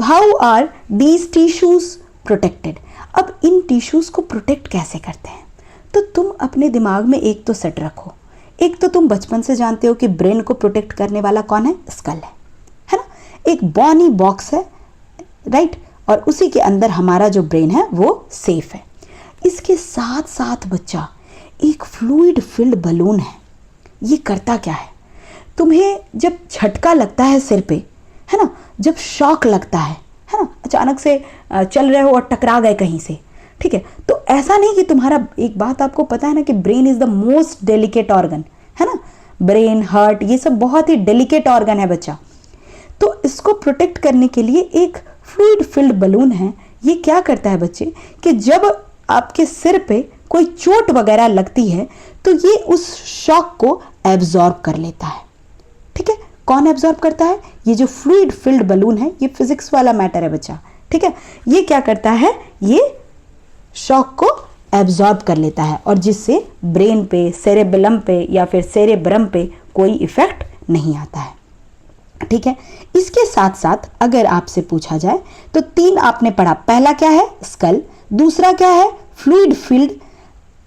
how are these tissues protected. अब इन टिश्यूज को प्रोटेक्ट कैसे करते हैं? तो तुम अपने दिमाग में एक तो सेट रखो, एक तो तुम बचपन से जानते हो कि ब्रेन को प्रोटेक्ट करने वाला कौन है? स्कल है ना, एक बॉनी बॉक्स है, राइट, और उसी के अंदर हमारा जो ब्रेन है वो सेफ है। इसके साथ साथ बच्चा एक फ्लूइड फिल्ड बलून है। ये करता क्या है? तुम्हें जब झटका लगता है सिर पे, है ना, जब शॉक लगता है ना, अचानक से चल रहे हो और टकरा गए कहीं से, ठीक है, तो ऐसा नहीं कि तुम्हारा, एक बात आपको पता है ना कि brain is the most delicate organ, है ना, ब्रेन, हार्ट, ये सब बहुत ही डेलिकेट ऑर्गन है बच्चा। तो इसको प्रोटेक्ट करने के लिए एक फ्लूइड फिल्ड बलून है। ये क्या करता है बच्चे कि जब आपके सिर पे कोई चोट वगैरह लगती है तो ये उस शॉक को एब्जॉर्ब कर लेता है, ठीक है। कौन एब्जॉर्ब करता है? ये जो फ्लूइड फिल्ड बलून है, ये फिजिक्स वाला मैटर है बच्चा, ठीक है। ये क्या करता है? ये शॉक को एब्जॉर्ब कर लेता है और जिससे ब्रेन पे, सेरेबेलम पे या फिर सेरेब्रम पे कोई इफेक्ट नहीं आता है, ठीक है। इसके साथ साथ अगर आपसे पूछा जाए तो 3 आपने पढ़ा, पहला क्या है? स्कल, दूसरा क्या है? फ्लूइड फिल्ड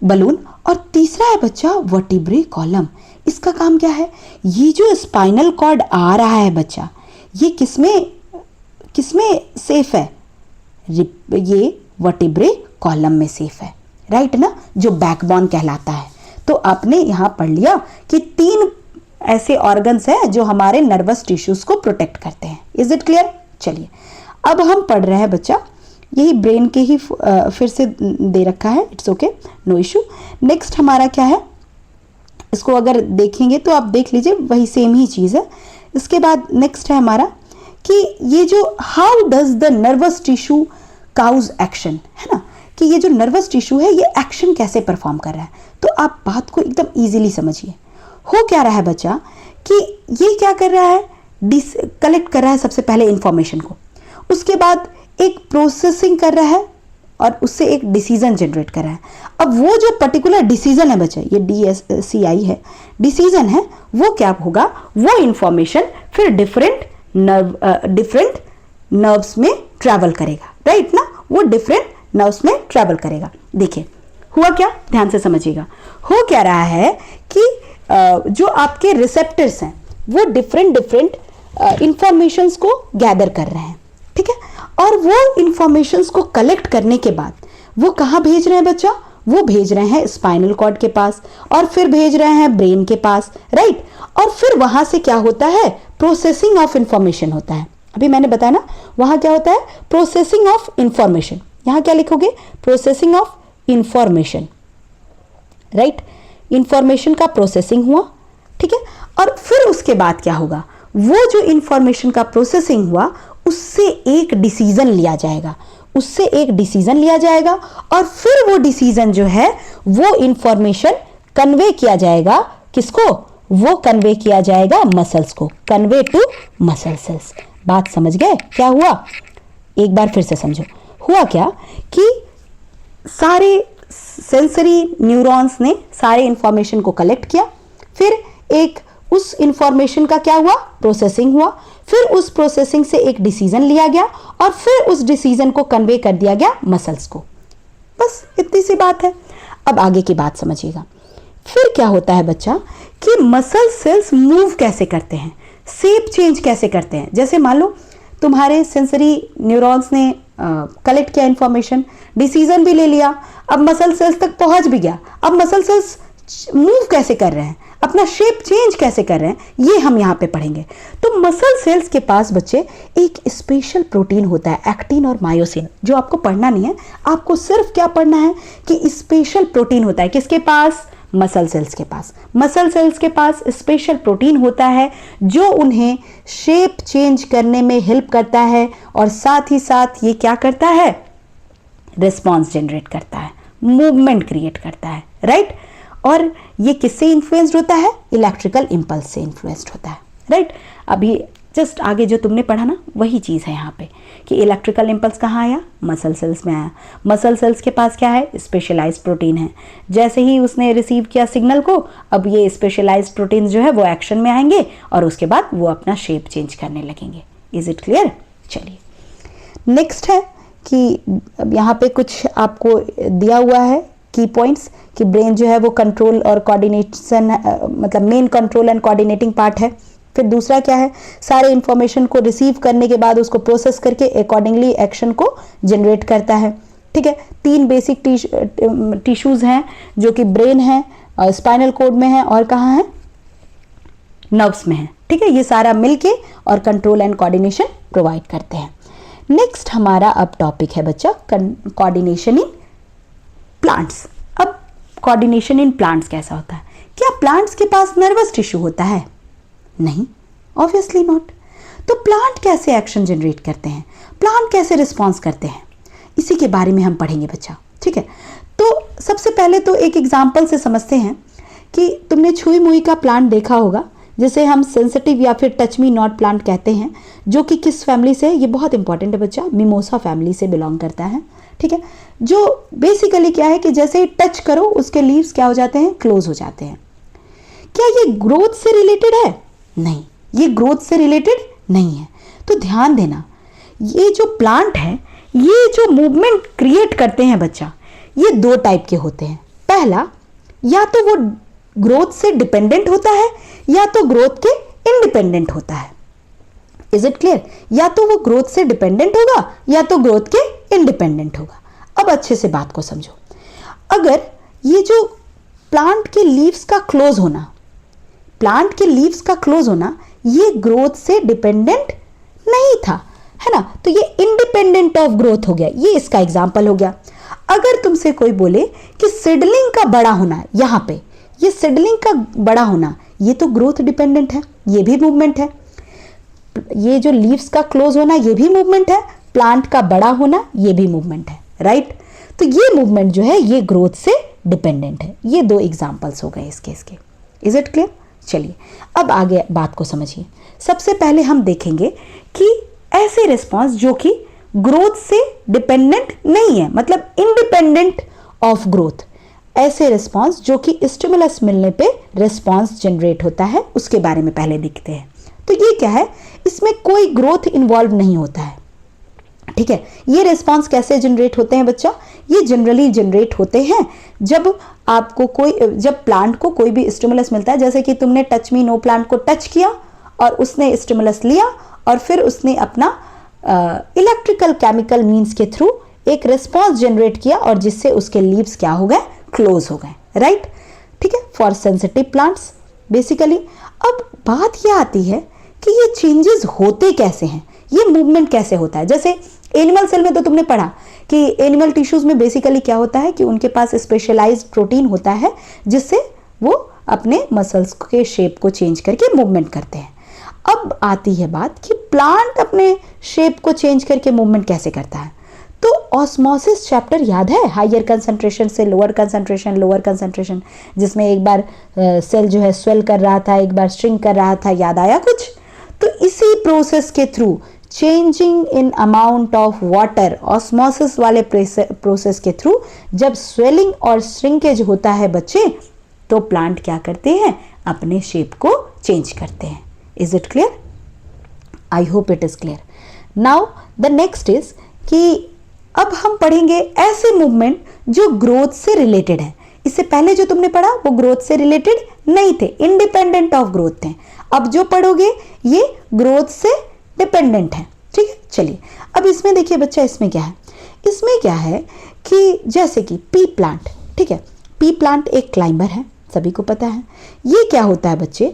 बलून, और तीसरा है बच्चा वर्टिब्रे कॉलम। इसका काम क्या है? ये जो स्पाइनल कॉर्ड आ रहा है बच्चा, ये किसमें सेफ है? ये वर्टिब्रे कॉलम में सेफ है, राइट ना, जो बैकबोन कहलाता है। तो आपने यहां पढ़ लिया कि 3 ऐसे ऑर्गन्स हैं जो हमारे नर्वस टिश्यूज को प्रोटेक्ट करते हैं। Is it clear? चलिए अब हम पढ़ रहे हैं बच्चा, यही ब्रेन के ही फिर से दे रखा है, it's okay, no issue. Next हमारा क्या है? इसको अगर देखेंगे तो आप देख लीजिए वही सेम ही चीज़ है। इसके बाद नेक्स्ट है हमारा कि ये जो how does the nervous tissue cause action, है ना, कि ये जो नर्वस टिश्यू है ये एक्शन कैसे परफॉर्म कर रहा है। तो आप बात को एकदम इजीली समझिए। हो क्या रहा है बच्चा कि ये क्या कर रहा है? कलेक्ट कर रहा है सबसे पहले इंफॉर्मेशन को, उसके बाद एक प्रोसेसिंग कर रहा है और उससे एक डिसीजन जनरेट कर रहा है। अब वो जो पर्टिकुलर डिसीजन है बच्चा, ये DSCI है, डिसीजन है, वो क्या होगा? वो इंफॉर्मेशन फिर डिफरेंट नर्व्स में ट्रैवल करेगा, राइट ना, वो डिफरेंट नर्व्स में ट्रैवल करेगा। देखिए हुआ क्या, ध्यान से समझिएगा। हो क्या रहा है कि जो आपके रिसेप्टर्स हैं, वो डिफरेंट डिफरेंट इंफॉर्मेशंस को गैदर कर रहे हैं, ठीक है। और वो इंफॉर्मेशंस को कलेक्ट करने के बाद वो कहाँ भेज रहे हैं बच्चा, वो भेज रहे हैं स्पाइनल कॉर्ड के पास, और फिर भेज रहे हैं ब्रेन के पास, राइट। और फिर वहां से क्या होता है, प्रोसेसिंग ऑफ इंफॉर्मेशन होता है। अभी मैंने बताया ना, वहां क्या होता है, प्रोसेसिंग ऑफ इंफॉर्मेशन। यहां क्या लिखोगे, processing of information, right. Information का प्रोसेसिंग हुआ, ठीक है। और फिर उसके बाद क्या होगा, वो जो इंफॉर्मेशन का प्रोसेसिंग हुआ उससे एक डिसीजन लिया जाएगा, उससे एक डिसीजन लिया जाएगा, और फिर वो डिसीजन जो है वो इंफॉर्मेशन कन्वे किया जाएगा किसको, वो कन्वे किया जाएगा मसल्स को, कन्वे टू मसल सेल्स। बात समझ गए क्या हुआ, एक बार फिर से समझो। हुआ क्या कि सारे सेंसरी न्यूरॉन्स ने सारे इंफॉर्मेशन को कलेक्ट किया, फिर एक उस इंफॉर्मेशन का क्या हुआ, प्रोसेसिंग हुआ, फिर उस प्रोसेसिंग से एक डिसीजन लिया गया, और फिर उस डिसीजन को कन्वे कर दिया गया मसल्स को। बस इतनी सी बात है। अब आगे की बात समझिएगा। फिर क्या होता है बच्चा कि मसल सेल्स मूव कैसे करते हैं, शेप चेंज कैसे करते हैं। जैसे मान लो तुम्हारे सेंसरी न्यूरॉन्स ने कलेक्ट किया इंफॉर्मेशन, डिसीजन भी ले लिया, अब मसल सेल्स तक पहुंच भी गया। अब मसल सेल्स मूव कैसे कर रहे हैं, अपना शेप चेंज कैसे कर रहे हैं, ये हम यहाँ पे पढ़ेंगे। तो मसल सेल्स के पास बच्चे एक स्पेशल प्रोटीन होता है, एक्टिन और मायोसिन, जो आपको पढ़ना नहीं है, आपको सिर्फ क्या पढ़ना है कि स्पेशल प्रोटीन होता है किसके पास, मसल सेल्स के पास। मसल सेल्स के पास स्पेशल प्रोटीन होता है जो उन्हें शेप चेंज करने में हेल्प करता है, और साथ ही साथ ये क्या करता है, रिस्पॉन्स जनरेट करता है, मूवमेंट क्रिएट करता है, राइट। और ये किससे इन्फ्लुएंस्ड होता है, इलेक्ट्रिकल इंपल्स से इन्फ्लुएंस्ड होता है, राइट। अभी जस्ट आगे जो तुमने पढ़ा ना वही चीज़ है यहाँ पे कि इलेक्ट्रिकल इंपल्स कहाँ आया, मसल सेल्स में आया। मसल सेल्स के पास क्या है, स्पेशलाइज्ड प्रोटीन है। जैसे ही उसने रिसीव किया सिग्नल को, अब ये स्पेशलाइज्ड प्रोटीन जो है वो एक्शन में आएंगे, और उसके बाद वो अपना शेप चेंज करने लगेंगे। Is it clear. चलिए नेक्स्ट है कि अब यहाँ पे कुछ आपको दिया हुआ है की पॉइंट्स कि ब्रेन जो है वो कंट्रोल और कोऑर्डिनेशन, मतलब main control and coordinating part है। फिर दूसरा क्या है, सारे इंफॉर्मेशन को रिसीव करने के बाद उसको प्रोसेस करके अकॉर्डिंगली एक्शन को जनरेट करता है, ठीक है। 3 बेसिक टिश्यूज हैं जो कि ब्रेन है, स्पाइनल कोड में है, और कहाँ है, नर्व्स में है, ठीक है। ये सारा मिलके और कंट्रोल एंड कोऑर्डिनेशन प्रोवाइड करते हैं। नेक्स्ट हमारा अब टॉपिक है बच्चा कोऑर्डिनेशन इन प्लांट्स। अब कोऑर्डिनेशन इन प्लांट्स कैसा होता है, क्या प्लांट्स के पास नर्वस टिश्यू होता है, नहीं, ऑब्वियसली नॉट। तो प्लांट कैसे एक्शन जनरेट करते हैं, प्लांट कैसे रिस्पॉन्स करते हैं, इसी के बारे में हम पढ़ेंगे बच्चा, ठीक है। तो सबसे पहले तो एक एग्जांपल से समझते हैं कि तुमने छुई मुई का प्लांट देखा होगा, जिसे हम सेंसिटिव या फिर टच मी नॉट प्लांट कहते हैं, जो कि किस फैमिली से, ये बहुत इंपॉर्टेंट है बच्चा, मिमोसा फैमिली से बिलोंग करता है, ठीक है। जो बेसिकली क्या है कि जैसे टच करो उसके लीव्स क्या हो जाते हैं, क्लोज हो जाते हैं। क्या ये ग्रोथ से रिलेटेड है, नहीं, ये ग्रोथ से रिलेटेड नहीं है। तो ध्यान देना, ये जो प्लांट है, ये जो मूवमेंट क्रिएट करते हैं बच्चा, ये 2 टाइप के होते हैं। पहला, या तो वो ग्रोथ से डिपेंडेंट होता है या तो ग्रोथ के इंडिपेंडेंट होता है। Is it clear. या तो वो ग्रोथ से डिपेंडेंट होगा या तो ग्रोथ के इंडिपेंडेंट होगा। अब अच्छे से बात को समझो, अगर ये जो प्लांट के लीव्स का क्लोज होना, प्लांट के लीव्स का क्लोज होना, ये ग्रोथ से डिपेंडेंट नहीं था, है ना, तो ये इंडिपेंडेंट ऑफ ग्रोथ हो गया, ये इसका एग्जाम्पल हो गया। अगर तुमसे कोई बोले कि सीडलिंग का बड़ा होना, यहां पे ये सीडलिंग का बड़ा होना, ये तो ग्रोथ डिपेंडेंट है, ये भी मूवमेंट है। ये जो लीव्स का क्लोज होना, ये भी मूवमेंट है, प्लांट का बड़ा होना, ये भी मूवमेंट है, राइट। तो ये मूवमेंट जो है ये ग्रोथ से डिपेंडेंट है। ये 2 एग्जाम्पल्स हो गए इस केस के। Is it clear. चलिए अब आगे बात को समझिए। सबसे पहले हम देखेंगे कि ऐसे रिस्पॉन्स जो कि ग्रोथ से डिपेंडेंट नहीं है, मतलब इंडिपेंडेंट ऑफ ग्रोथ, ऐसे रिस्पॉन्स जो कि स्टिमुलस मिलने पे रिस्पॉन्स जनरेट होता है, उसके बारे में पहले देखते हैं। तो ये क्या है, इसमें कोई ग्रोथ इन्वॉल्व नहीं होता है, ठीक है। ये रिस्पॉन्स कैसे जनरेट होते हैं बच्चा, ये जनरली जनरेट होते हैं जब आपको जब प्लांट को कोई भी स्टिमुलस मिलता है, जैसे कि तुमने टच मी नो प्लांट को टच किया और उसने स्टिमुलस लिया और फिर उसने अपना इलेक्ट्रिकल केमिकल मीन्स के थ्रू एक रिस्पॉन्स जनरेट किया और जिससे उसके लीव्स क्या हो गए, क्लोज हो गए, राइट। ठीक है, फॉर सेंसिटिव प्लांट्स बेसिकली। अब बात यह आती है कि ये चेंजेस होते कैसे हैं, ये मूवमेंट कैसे होता है। जैसे एनिमल सेल में तो तुमने पढ़ा कि एनिमल टिश्यूज में बेसिकली क्या होता है कि उनके पास स्पेशलाइज्ड प्रोटीन होता है जिससे वो अपने मसल्स के शेप को चेंज करके मूवमेंट करते हैं। अब आती है बात कि प्लांट अपने शेप को चेंज करके मूवमेंट कैसे करता है। तो ऑस्मोसिस चैप्टर याद है, हायर कंसंट्रेशन से लोअर कंसंट्रेशन, जिसमें एक बार सेल जो है स्वेल कर रहा था, एक बार श्रिंक कर रहा था, याद आया कुछ। तो इसी प्रोसेस के through changing in amount of water, osmosis वाले प्रोसेस के थ्रू जब स्वेलिंग और श्रिंकेज होता है बच्चे, तो प्लांट क्या करते हैं, अपने शेप को चेंज करते हैं। Is it clear? I hope it is clear. Now the next is कि अब हम पढ़ेंगे ऐसे मूवमेंट जो ग्रोथ से रिलेटेड है। इससे पहले जो तुमने पढ़ा वो ग्रोथ से रिलेटेड नहीं थे, इंडिपेंडेंट ऑफ ग्रोथ थे। अब जो पढ़ोगे ये ग्रोथ से डिपेंडेंट है। ठीक है, चलिए अब इसमें देखिए बच्चा, इसमें क्या है कि जैसे कि पी प्लांट, ठीक है, पी प्लांट एक क्लाइंबर है, सभी को पता है। ये क्या होता है बच्चे,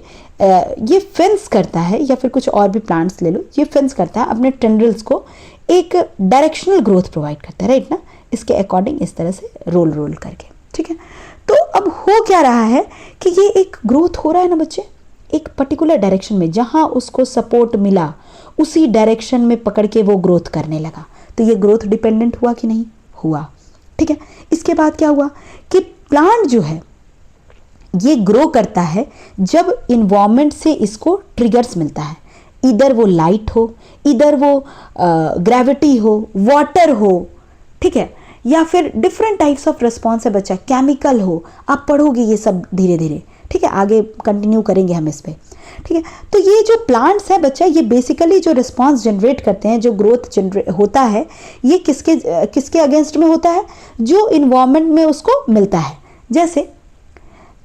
ये फेंस करता है, या फिर कुछ और भी प्लांट्स ले लो, ये फेंस करता है, अपने टेंड्रिल्स को एक डायरेक्शनल ग्रोथ प्रोवाइड करता है, राइट ना, इसके अकॉर्डिंग इस तरह से रोल करके। ठीक है, तो अब हो क्या रहा है कि ये एक ग्रोथ हो रहा है ना बच्चे, एक पर्टिकुलर डायरेक्शन में, जहां उसको सपोर्ट मिला उसी डायरेक्शन में पकड़ के वो ग्रोथ करने लगा। तो ये ग्रोथ डिपेंडेंट हुआ कि नहीं हुआ। ठीक है, इसके बाद क्या हुआ कि प्लांट जो है ये ग्रो करता है जब इन्वायरमेंट से इसको ट्रिगर्स मिलता है, इधर वो लाइट हो, इधर वो ग्रेविटी हो, वाटर हो, ठीक है, या फिर डिफरेंट टाइप्स ऑफ रिस्पॉन्स है बच्चा, केमिकल हो। आप पढ़ोगे ये सब धीरे धीरे, ठीक है, आगे कंटिन्यू करेंगे हम इस पे। ठीक है, तो ये जो प्लांट्स है बच्चा, ये बेसिकली जो रिस्पॉन्स जनरेट करते हैं, जो ग्रोथ जनरेट होता है, ये किसके अगेंस्ट में होता है, जो इन्वायरमेंट में उसको मिलता है।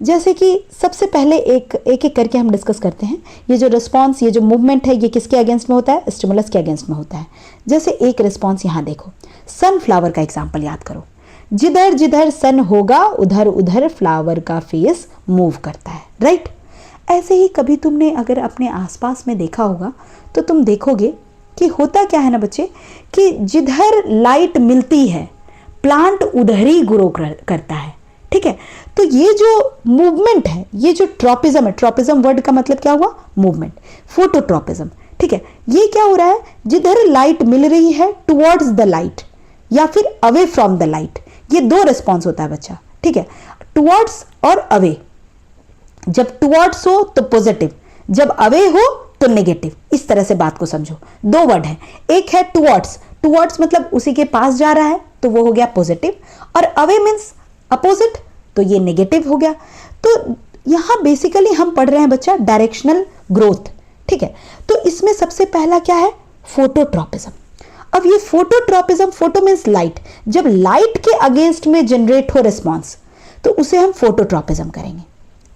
जैसे कि सबसे पहले एक करके हम डिस्कस करते हैं। ये जो रिस्पॉन्स, ये जो मूवमेंट है, ये किसके अगेंस्ट में होता है, स्टिमुलस के अगेंस्ट में होता है। जैसे एक रिस्पॉन्स यहाँ देखो, सनफ्लावर का एग्जाम्पल याद करो, जिधर जिधर सन होगा उधर उधर फ्लावर का फेस मूव करता है, राइट। ऐसे ही कभी तुमने अगर अपने आसपास में देखा होगा तो तुम देखोगे कि होता क्या है ना बच्चे, कि जिधर लाइट मिलती है प्लांट उधर ही ग्रो करता है। ठीक है, तो ये जो मूवमेंट है, ये जो ट्रॉपिज्म है, ट्रॉपिज्म वर्ड का मतलब क्या हुआ, मूवमेंट, फोटोट्रॉपिज्म। ठीक है, ये क्या हो रहा है, जिधर लाइट मिल रही है टुवर्ड्स द लाइट या फिर अवे फ्रॉम द लाइट, ये दो रिस्पॉन्स होता है बच्चा। ठीक है, टुवर्ड्स और अवे। जब टुवर्ड्स हो तो पॉजिटिव, जब अवे हो तो नेगेटिव। इस तरह से बात को समझो, दो वर्ड है, एक है टुवर्ड्स मतलब उसी के पास जा रहा है तो वो हो गया पॉजिटिव, और अवे मीन्स अपोजिट, तो ये नेगेटिव हो गया। तो यहां बेसिकली हम पढ़ रहे हैं बच्चा डायरेक्शनल ग्रोथ। ठीक है, तो इसमें सबसे पहला क्या है, फोटोट्रॉपिज्म। अब ये फोटोट्रॉपिज्म, फोटो मीन्स लाइट, जब लाइट के अगेंस्ट में जनरेट हो रिस्पॉन्स तो उसे हम फोटोट्रॉपिज्म करेंगे।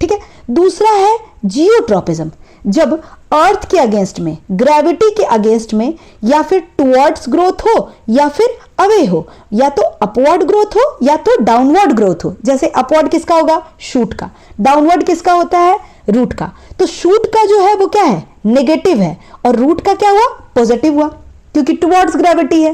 ठीक है, दूसरा है जियोट्रॉपिज्म, जब अर्थ के अगेंस्ट में, ग्रेविटी के अगेंस्ट में, या फिर टुवर्ड्स ग्रोथ हो या फिर अवे हो, या तो अपवर्ड ग्रोथ हो या तो डाउनवर्ड ग्रोथ हो। जैसे अपवर्ड किसका होगा, शूट का, डाउनवर्ड किसका होता है, रूट का। तो शूट का जो है वो क्या है, नेगेटिव है, और रूट का क्या हुआ, पॉजिटिव हुआ, क्योंकि टुवर्ड्स ग्रेविटी है,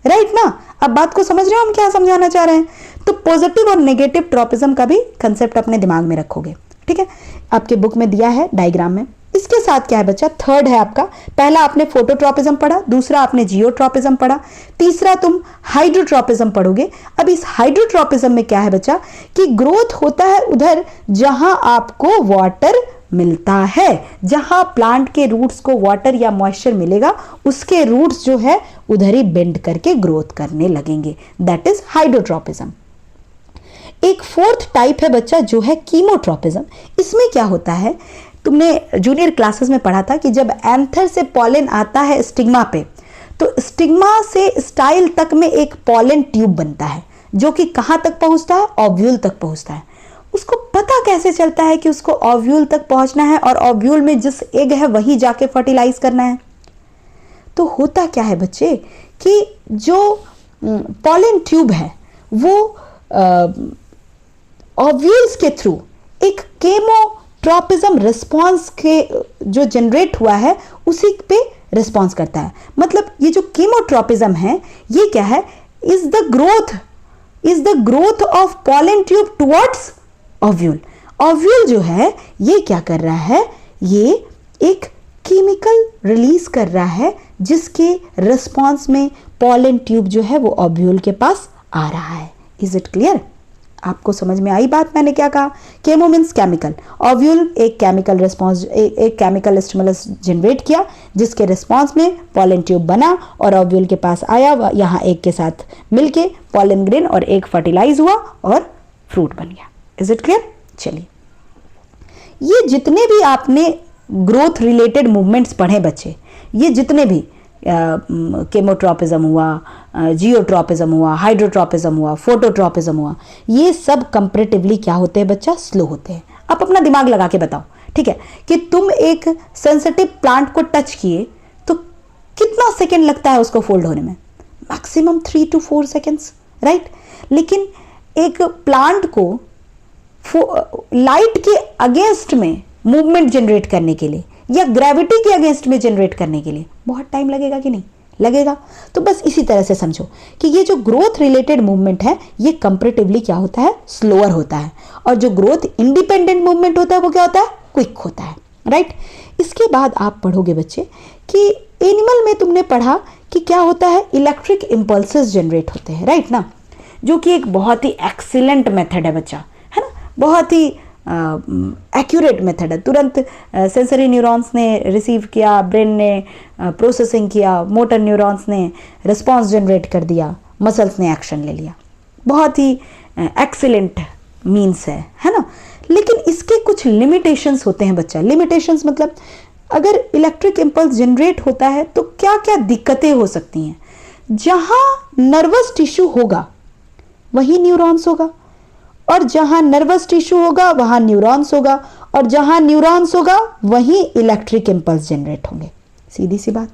राइट ना। अब बात को समझ रहे हो हम क्या समझाना चाह रहे हैं। तो पॉजिटिव और नेगेटिव ट्रॉपिज्म का भी कंसेप्ट अपने दिमाग में रखोगे। ठीक है, आपके बुक में दिया है डायग्राम में। इसके साथ क्या है बच्चा, थर्ड है आपका, पहला आपने फोटोट्रॉपिज्म पढ़ा, दूसरा आपने जियोट्रॉपिज्म पढ़ा, तीसरा तुम हाइड्रोट्रॉपिज्म पढ़ोगे। अब इस हाइड्रोट्रॉपिज्म में क्या है बच्चा, कि ग्रोथ होता है उधर जहां आपको वाटर मिलता है, जहां प्लांट के रूट्स को वाटर या मॉइस्चर मिलेगा, उसके रूट्स जो है उधर ही बेंड करके ग्रोथ करने लगेंगे, दैट इज हाइड्रोट्रॉपिज्म। एक फोर्थ टाइप है बच्चा जो है कीमोट्रॉपिज्म। इसमें क्या होता है, तुमने जूनियर क्लासेस में पढ़ा था कि जब एंथर से पॉलन आता है स्टिग्मा पे, तो स्टिग्मा से स्टाइल तक में एक पॉलन ट्यूब बनता है, जो कि कहां तक पहुंचता है, ओव्यूल तक पहुंचता है। उसको पता पता कैसे चलता है कि उसको ओव्यूल तक पहुंचना है और ओव्यूल में जिस एग है वही जाके फर्टिलाइज करना है? तो होता क्या है बच्चे कि जो पॉलन ट्यूब है वो ओव्यूल्स के थ्रू एक केमोट्रोपिज्म रिस्पॉन्स के जो जनरेट हुआ है उसी पे रिस्पॉन्स करता है। मतलब ये जो केमोट्रोपिज्म है ये क्या है? Is the growth of pollen tube towards ovule. Ovule जो है ये क्या कर रहा है? ये एक केमिकल रिलीज कर रहा है जिसके रिस्पॉन्स में पॉलन ट्यूब जो है वो ओव्यूल के पास आ रहा है। Is it clear? आपको समझ में आई बात मैंने क्या कहा? केमो मीन्स केमिकल, ओव्यूल एक केमिकल रिस्पॉन्स, एक केमिकल स्टिमुलस जनरेट किया जिसके रिस्पॉन्स में पॉलन ट्यूब बना और ओव्यूल के पास आया, यहाँ एग के साथ मिलके पॉलन ग्रेन और एग फर्टिलाइज हुआ और फ्रूट बन गया। Is it clear? चलिए, ये जितने भी आपने ग्रोथ रिलेटेड मूवमेंट्स पढ़े बच्चे, ये जितने भी केमोट्रोपिज्म हुआ, जियोट्रोपिज्म हुआ, हाइड्रोट्रोपिज्म हुआ, फोटोट्रोपिज्म हुआ, ये सब कंपैरेटिवली क्या होते हैं बच्चा? स्लो होते हैं। आप अपना दिमाग लगा के बताओ, ठीक है, कि तुम एक सेंसिटिव प्लांट को टच किए तो कितना सेकेंड लगता है उसको फोल्ड होने में? Maximum 3 to 4 seconds, right? लेकिन एक प्लांट को लाइट के अगेंस्ट में मूवमेंट जनरेट करने के लिए या ग्रेविटी के अगेंस्ट में जनरेट करने के लिए बहुत टाइम लगेगा कि नहीं लगेगा? तो बस इसी तरह से समझो कि ये जो ग्रोथ रिलेटेड मूवमेंट है ये कंपैरेटिवली क्या होता है? स्लोअर होता है। और जो ग्रोथ इंडिपेंडेंट मूवमेंट होता है वो क्या होता है? क्विक होता है, राइट? इसके बाद आप पढ़ोगे बच्चे कि एनिमल में तुमने पढ़ा कि क्या होता है? इलेक्ट्रिक इंपल्सेस जनरेट होते हैं, राइट ना? जो कि एक बहुत ही एक्सीलेंट मेथड है बच्चा, है ना? बहुत ही एक्यूरेट मेथड है। तुरंत सेंसरी न्यूरॉन्स ने रिसीव किया, ब्रेन ने प्रोसेसिंग किया, मोटर न्यूरॉन्स ने रिस्पॉन्स जनरेट कर दिया, मसल्स ने एक्शन ले लिया। बहुत ही एक्सीलेंट मीन्स है ना? लेकिन इसके कुछ लिमिटेशंस होते हैं बच्चा। लिमिटेशंस मतलब अगर इलेक्ट्रिक इम्पल्स जनरेट होता है तो क्या क्या दिक्कतें हो सकती हैं? जहां नर्वस टिश्यू होगा वही न्यूरॉन्स होगा, और जहां नर्वस टिश्यू होगा वहां न्यूरॉन्स होगा, और जहां न्यूरॉन्स होगा वहीं इलेक्ट्रिक इम्पल्स जनरेट होंगे। सीधी सी बात।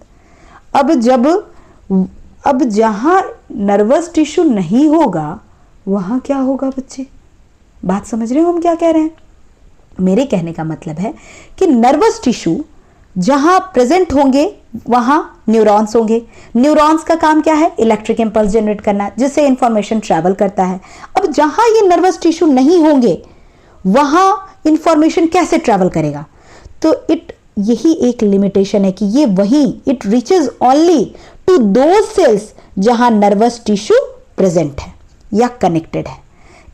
अब जहां नर्वस टिश्यू नहीं होगा वहां क्या होगा बच्चे? बात समझ रहे हो हम क्या कह रहे हैं? मेरे कहने का मतलब है कि नर्वस टिश्यू जहां प्रेजेंट होंगे वहां न्यूरॉन्स होंगे। न्यूरॉन्स का काम क्या है? इलेक्ट्रिक इंपल्स जनरेट करना, जिससे इंफॉर्मेशन ट्रैवल करता है। अब जहां ये नर्वस टिश्यू नहीं होंगे वहां इंफॉर्मेशन कैसे ट्रैवल करेगा? तो यही एक लिमिटेशन है कि ये वहीं it reaches only to those cells जहां नर्वस टिश्यू प्रेजेंट है या कनेक्टेड है।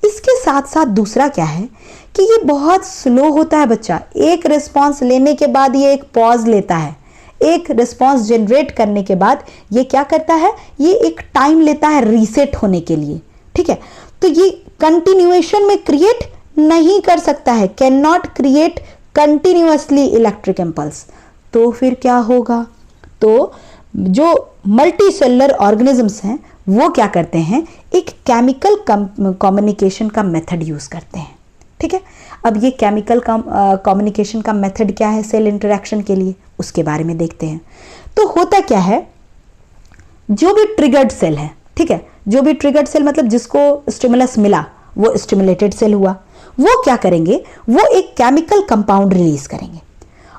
इसके साथ साथ दूसरा क्या है कि ये बहुत स्लो होता है बच्चा। एक रिस्पॉन्स लेने के बाद ये एक पॉज लेता है। एक रिस्पॉन्स जनरेट करने के बाद ये क्या करता है? ये एक टाइम लेता है रीसेट होने के लिए, ठीक है? तो ये कंटिन्यूएशन में क्रिएट नहीं कर सकता है, can not create continuously electric impulse. तो फिर क्या होगा? तो जो मल्टी सेलुलर ऑर्गेनिजम्स हैं वो क्या करते हैं? एक केमिकल कम्युनिकेशन का मेथड यूज करते हैं, ठीक है? अब ये केमिकल कम्युनिकेशन का मेथड क्या है सेल इंटरेक्शन के लिए, उसके बारे में देखते हैं। तो होता क्या है, जो भी ट्रिगर्ड सेल है, ठीक है, जो भी ट्रिगर्ड सेल मतलब जिसको स्टिमुलस मिला वो स्टिमुलेटेड सेल हुआ, वो क्या करेंगे? वो एक केमिकल कंपाउंड रिलीज करेंगे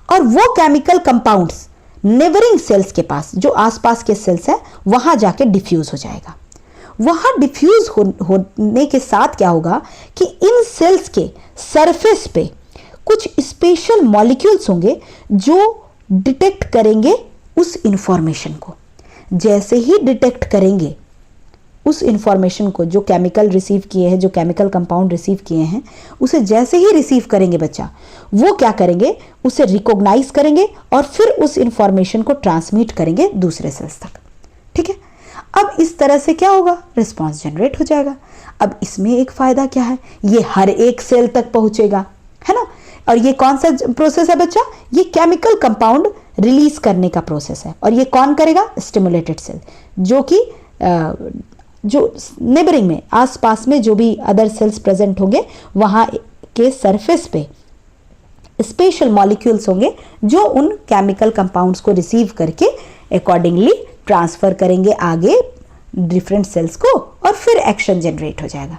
और वो केमिकल कंपाउंड्स नेबरिंग सेल्स के पास, जो आसपास के सेल्स हैं, वहां जाके डिफ्यूज हो जाएगा। वहां डिफ्यूज होने के साथ क्या होगा कि इन सेल्स के सरफेस पे कुछ स्पेशल मॉलिक्यूल्स होंगे जो डिटेक्ट करेंगे उस इंफॉर्मेशन को। जैसे ही डिटेक्ट करेंगे उस इंफॉर्मेशन को, जो केमिकल रिसीव किए हैं, जो केमिकल कंपाउंड रिसीव किए हैं, उसे जैसे ही रिसीव करेंगे बच्चा, वो क्या करेंगे? उसे रिकॉग्नाइज करेंगे और फिर उस इंफॉर्मेशन को ट्रांसमिट करेंगे दूसरे सेल्स तक, ठीक है? अब इस तरह से क्या होगा? रिस्पॉन्स जनरेट हो जाएगा। अब इसमें एक फायदा क्या है? ये हर एक सेल तक पहुंचेगा, है ना? और ये कौन सा प्रोसेस है बच्चा? ये केमिकल कंपाउंड रिलीज करने का प्रोसेस है। और ये कौन करेगा? स्टिमुलेटेड सेल, जो कि जो नेबरिंग में, आसपास में जो भी अदर सेल्स प्रेजेंट होंगे वहां के सरफेस पे स्पेशल मॉलिक्यूल्स होंगे जो उन केमिकल कंपाउंड्स को रिसीव करके अकॉर्डिंगली ट्रांसफर करेंगे आगे डिफरेंट सेल्स को और फिर एक्शन जनरेट हो जाएगा।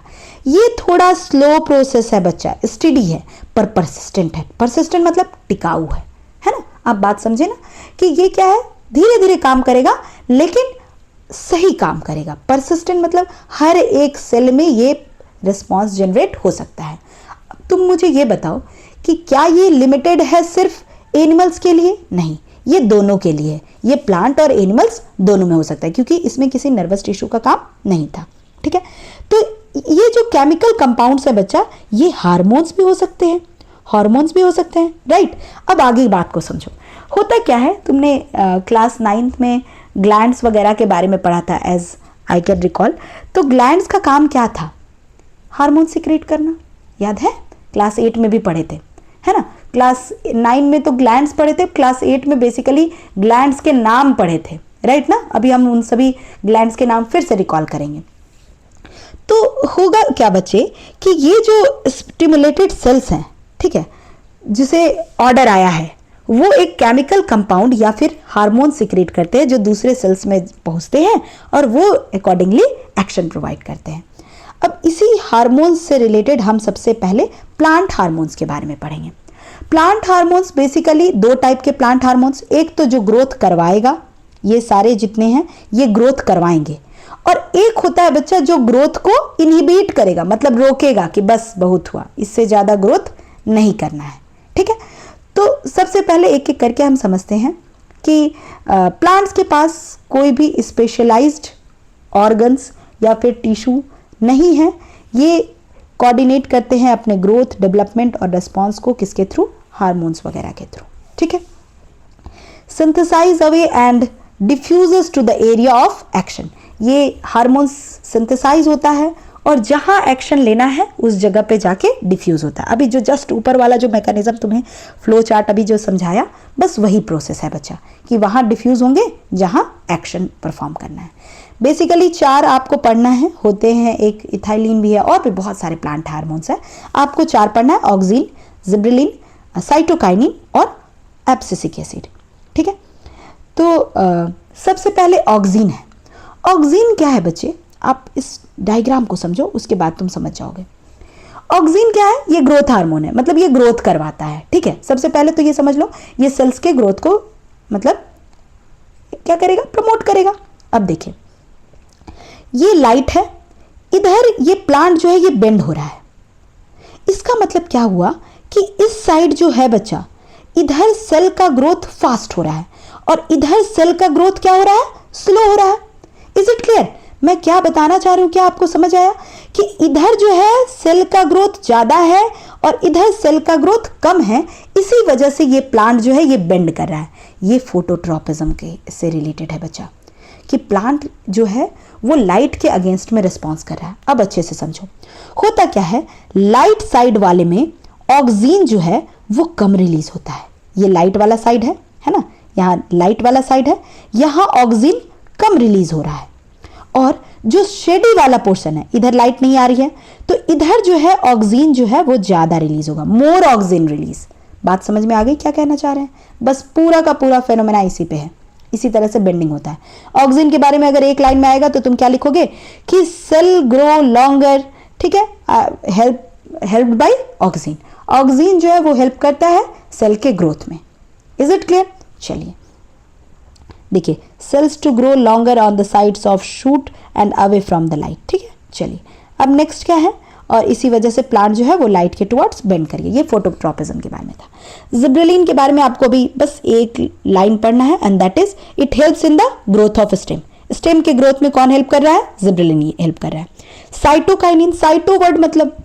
ये थोड़ा स्लो प्रोसेस है बच्चा, स्टडी है पर परसिस्टेंट है। परसिस्टेंट मतलब टिकाऊ है ना। आप बात समझे ना कि ये क्या है, धीरे धीरे काम करेगा लेकिन सही काम करेगा। परसिस्टेंट मतलब हर एक सेल में ये रिस्पॉन्स जनरेट हो सकता है। तुम मुझे ये बताओ कि क्या ये लिमिटेड है सिर्फ एनिमल्स के लिए? नहीं, ये दोनों के लिए है। ये प्लांट और एनिमल्स दोनों में हो सकता है क्योंकि इसमें किसी नर्वस टिश्यू का काम नहीं था। ठीक है, तो ये जो केमिकल कंपाउंड्स है बच्चा, ये हार्मोन्स भी हो सकते हैं, हॉर्मोन्स भी हो सकते हैं, राइट। अब आगे की बात को समझो। होता क्या है, तुमने क्लास 9th में ग्लैंड्स वगैरह के बारे में पढ़ा था, एज आई कैन रिकॉल। तो ग्लैंड्स का काम क्या था? हार्मोन सिक्रेट करना, याद है? क्लास 8 में भी पढ़े थे, है ना। क्लास 9 में तो ग्लैंड्स पढ़े थे, क्लास 8 में बेसिकली ग्लैंड्स के नाम पढ़े थे, राइट ना। अभी हम उन सभी ग्लैंड्स के नाम फिर से रिकॉल करेंगे। तो होगा क्या बच्चे कि ये जो स्टिमुलेटेड सेल्स हैं, ठीक है, जिसे ऑर्डर आया है, वो एक केमिकल कंपाउंड या फिर हार्मोन सिक्रेट करते हैं जो दूसरे सेल्स में पहुंचते हैं और वो अकॉर्डिंगली एक्शन प्रोवाइड करते हैं। अब इसी हार्मोन्स से रिलेटेड हम सबसे पहले प्लांट हार्मोन्स के बारे में पढ़ेंगे। प्लांट हार्मोन्स बेसिकली दो टाइप के प्लांट हार्मोन्स, एक तो जो ग्रोथ करवाएगा, ये सारे जितने हैं ये ग्रोथ करवाएंगे, और एक होता है बच्चा जो ग्रोथ को इनहिबिट करेगा, मतलब रोकेगा कि बस बहुत हुआ, इससे ज्यादा ग्रोथ नहीं करना है। ठीक है, तो सबसे पहले एक एक करके हम समझते हैं कि प्लांट्स के पास कोई भी स्पेशलाइज्ड ऑर्गन्स या फिर टिश्यू नहीं है। ये कोऑर्डिनेट करते हैं अपने ग्रोथ, डेवलपमेंट और रिस्पॉन्स को किसके थ्रू? हार्मोन्स वगैरह के थ्रू। ठीक है, synthesise away and diffuses to the area of action. ये हार्मोन्स सिंथेसाइज होता है और जहां एक्शन लेना है उस जगह पे जाके डिफ्यूज होता है। अभी जो जस्ट ऊपर वाला जो मैकेनिज्म तुम्हें फ्लो चार्ट अभी जो समझाया, बस वही प्रोसेस है बच्चा, कि वहां डिफ्यूज होंगे जहां एक्शन परफॉर्म करना है। बेसिकली 4 आपको पढ़ना है, होते हैं, एक इथाइलिन भी है और भी बहुत सारे प्लांट हार्मोन्स है। आपको 4 पढ़ना है, ऑक्सिन, जिब्रेलिन, साइटोकाइनिन और एब्सिसिक एसिड। ठीक है, तो सबसे पहले ऑक्सिन है। ऑक्सिन क्या है बच्चे? आप इस डायग्राम को समझो, उसके बाद तुम समझ जाओगे। ऑक्सिन क्या है? ये ग्रोथ हार्मोन है, मतलब ये ग्रोथ करवाता है। ठीक है, सबसे पहले तो ये समझ लो, ये सेल्स के ग्रोथ को मतलब क्या करेगा? प्रमोट करेगा। अब देखिए, ये लाइट है, इधर ये प्लांट जो है ये बेंड हो रहा है। इसका मतलब क्या हुआ कि इस साइड जो है बच्चा, इधर सेल का ग्रोथ फास्ट हो रहा है और इधर सेल का ग्रोथ क्या हो रहा है? स्लो हो रहा है। Is it clear? मैं क्या बताना चाह रही हूं, क्या आपको समझ आया कि इधर जो है सेल का ग्रोथ ज्यादा है और इधर सेल का ग्रोथ कम है, इसी वजह से ये प्लांट जो है ये बेंड कर रहा है। ये फोटोट्रॉपिज्म के से रिलेटेड है बच्चा, कि प्लांट जो है वो लाइट के अगेंस्ट में रिस्पॉन्स कर रहा है। अब अच्छे से समझो, होता क्या है, लाइट साइड वाले में ऑक्सीजन जो है वो कम रिलीज होता है। ये लाइट वाला साइड है ना, यहाँ लाइट वाला साइड है, यहाँ ऑक्सीजन कम रिलीज हो रहा है। और जो शेडी वाला पोर्शन है, इधर लाइट नहीं आ रही है, तो इधर जो है ऑक्सीजन जो है वो ज्यादा रिलीज होगा, मोर ऑक्सीजन रिलीज। बात समझ में आ गई क्या कहना चाह रहे हैं? बस पूरा का पूरा फेनोमेना इसी पे है, इसी तरह से बेंडिंग होता है। ऑक्सीजन के बारे में अगर एक लाइन में आएगा तो तुम क्या लिखोगे कि सेल ग्रो लॉन्गर। ठीक है, हेल्प्ड बाय ऑक्सीजन। ऑक्सीजन जो है वो हेल्प करता है सेल के ग्रोथ में। Is it clear? चलिए देखिए, cells to grow longer on the sides of shoot and away from the light. ठीक है, चलिए अब नेक्स्ट क्या है, और इसी वजह से प्लांट जो है वो लाइट के टुवर्ड्स बेंड करेगा। ये फोटोट्रॉपिज्म के बारे में था। जिब्रेलिन के बारे में आपको भी बस एक लाइन पढ़ना है, and that is it helps in the growth of stem. Stem के ग्रोथ में कौन हेल्प कर रहा है? जिब्रेलिन हेल्प कर रहा है। साइटोकाइनिन, साइटो वर्ड मतलब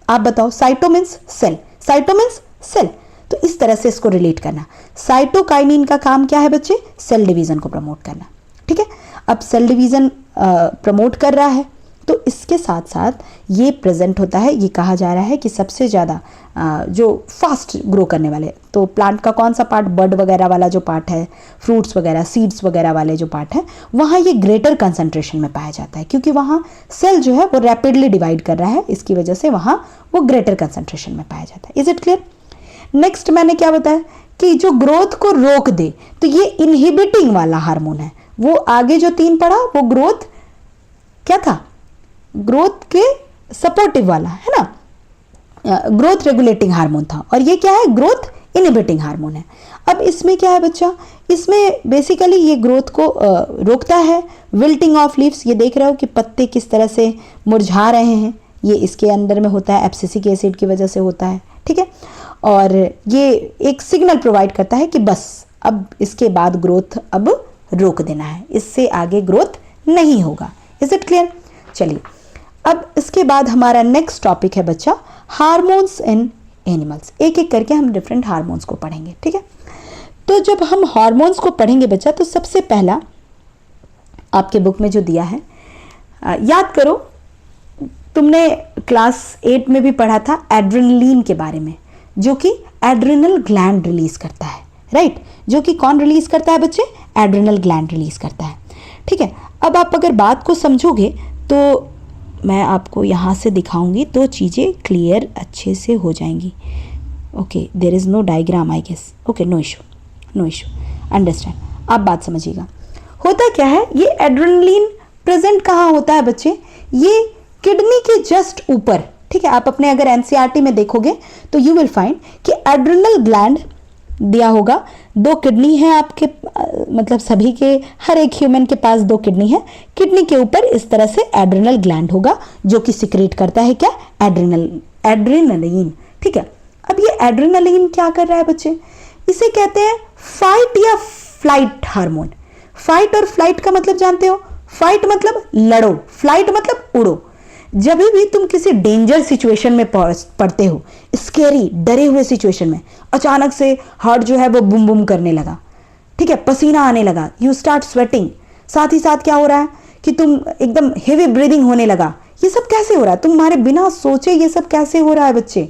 आप बताओ, cyto means cell, cyto means cell, तो इस तरह से इसको रिलेट करना। साइटोकाइनिन का काम क्या है बच्चे? सेल डिवीजन को प्रमोट करना। ठीक है, अब सेल डिवीजन प्रमोट कर रहा है तो इसके साथ साथ ये प्रेजेंट होता है, ये कहा जा रहा है कि सबसे ज़्यादा जो फास्ट ग्रो करने वाले, तो प्लांट का कौन सा पार्ट, बड वगैरह वाला जो पार्ट है, फ्रूट्स वगैरह, सीड्स वगैरह वाले जो पार्ट है, वहाँ ये ग्रेटर कंसंट्रेशन में पाया जाता है, क्योंकि वहाँ सेल जो है वो रैपिडली डिवाइड कर रहा है, इसकी वजह से वहाँ वो ग्रेटर कंसंट्रेशन में पाया जाता है। Is it clear? नेक्स्ट मैंने क्या बताया कि जो ग्रोथ को रोक दे, तो ये इनहिबिटिंग वाला हार्मोन है। वो आगे जो 3 पढ़ा वो ग्रोथ क्या था, ग्रोथ के सपोर्टिव वाला है ना, ग्रोथ रेगुलेटिंग हार्मोन था, और ये क्या है, ग्रोथ इनहिबिटिंग हार्मोन है। अब इसमें क्या है बच्चा, इसमें बेसिकली ये ग्रोथ को रोकता है। विल्टिंग ऑफ लीव्स, ये देख रहे हो कि पत्ते किस तरह से मुरझा रहे हैं, ये इसके अंदर में होता है, एब्सिसिक एसिड की वजह से होता है, ठीक है। और ये एक सिग्नल प्रोवाइड करता है कि बस अब इसके बाद ग्रोथ अब रोक देना है, इससे आगे ग्रोथ नहीं होगा। Is it clear? चलिए, अब इसके बाद हमारा नेक्स्ट टॉपिक है बच्चा हार्मोन्स इन एनिमल्स। एक एक करके हम डिफरेंट हार्मोन्स को पढ़ेंगे, ठीक है। तो जब हम हार्मोन्स को पढ़ेंगे बच्चा, तो सबसे पहला आपके बुक में जो दिया है, याद करो तुमने क्लास 8 में भी पढ़ा था एड्रेनलिन के बारे में, जो कि एड्रिनल ग्लैंड रिलीज करता है, राइट। जो कि कौन रिलीज करता है बच्चे, एड्रिनल ग्लैंड रिलीज करता है, ठीक है। अब आप अगर बात को समझोगे तो मैं आपको यहाँ से दिखाऊंगी तो चीज़ें क्लियर अच्छे से हो जाएंगी। Okay, there is no diagram I guess, okay, no issue, no issue, understand. आप बात समझिएगा, होता क्या है, ये एड्रेनलिन प्रेजेंट कहाँ होता है बच्चे, ये किडनी के जस्ट ऊपर, ठीक है। आप अपने अगर एनसीईआरटी में देखोगे तो यू विल फाइंड कि एड्रिनल ग्लैंड दिया होगा, 2 किडनी है आपके, मतलब सभी के, हर एक ह्यूमन के पास 2 किडनी है। किडनी के ऊपर इस तरह से एड्रिनल ग्लैंड होगा जो कि सिक्रेट करता है क्या, एड्रेनलिन, ठीक है। अब ये एड्रेनलिन क्या कर रहा है बच्चे, इसे कहते हैं फाइट या फ्लाइट हार्मोन। फाइट और फ्लाइट का मतलब जानते हो, फाइट मतलब लड़ो, फ्लाइट मतलब उड़ो। जब भी तुम किसी डेंजर सिचुएशन में पड़ते हो, स्केरी डरे हुए सिचुएशन में, अचानक से हार्ट जो है वो बुम बुम करने लगा, ठीक है, पसीना आने लगा, यू स्टार्ट स्वेटिंग, साथ ही साथ क्या हो रहा है कि तुम एकदम हेवी ब्रीदिंग होने लगा। ये सब कैसे हो रहा है, तुम्हारे बिना सोचे ये सब कैसे हो रहा है बच्चे,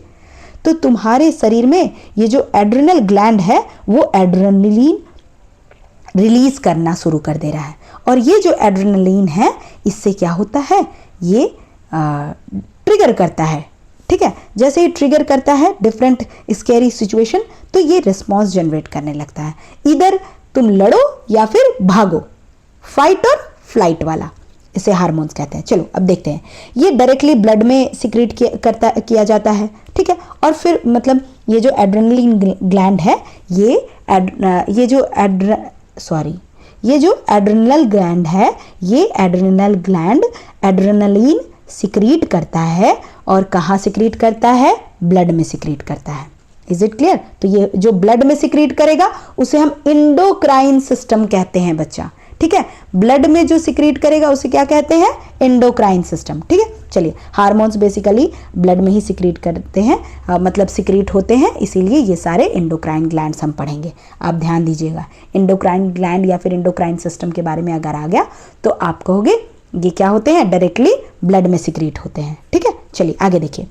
तो तुम्हारे शरीर में ये जो एड्रिनल ग्लैंड है वो एड्रेनलिन रिलीज करना शुरू कर दे रहा है। और ये जो एड्रेनलिन है, इससे क्या होता है, ये ट्रिगर करता है, ठीक है। जैसे ही ट्रिगर करता है डिफरेंट स्कैरी सिचुएशन, तो ये रिस्पॉन्स जनरेट करने लगता है, इधर तुम लड़ो या फिर भागो, फाइट और फ्लाइट वाला, इसे हार्मोन्स कहते हैं। चलो अब देखते हैं, ये डायरेक्टली ब्लड में सिक्रेट किया जाता है, ठीक है। और फिर मतलब ये जो एड्रेनलिन ग्लैंड है, ये जो एड्रेनल ग्लैंड है, ये एड्रेनल ग्लैंड एड्रेनलिन सिक्रीट करता है, और कहाँ सिक्रीट करता है, ब्लड में सिक्रीट करता है। Is it clear? तो ये जो ब्लड में सिक्रीट करेगा उसे हम एंडोक्राइन सिस्टम कहते हैं बच्चा, ठीक है। ब्लड में जो सिक्रीट करेगा उसे क्या कहते हैं, एंडोक्राइन सिस्टम, ठीक है। चलिए, हार्मोन्स बेसिकली ब्लड में ही सिक्रीट करते हैं, मतलब सिक्रीट होते हैं, इसीलिए ये सारे एंडोक्राइन ग्लैंड्स हम पढ़ेंगे। आप ध्यान दीजिएगा, एंडोक्राइन ग्लैंड या फिर एंडोक्राइन सिस्टम के बारे में अगर आ गया तो आप कहोगे ये क्या होते हैं, डायरेक्टली ब्लड में सिक्रीट होते हैं, ठीक है। चलिए आगे देखिए,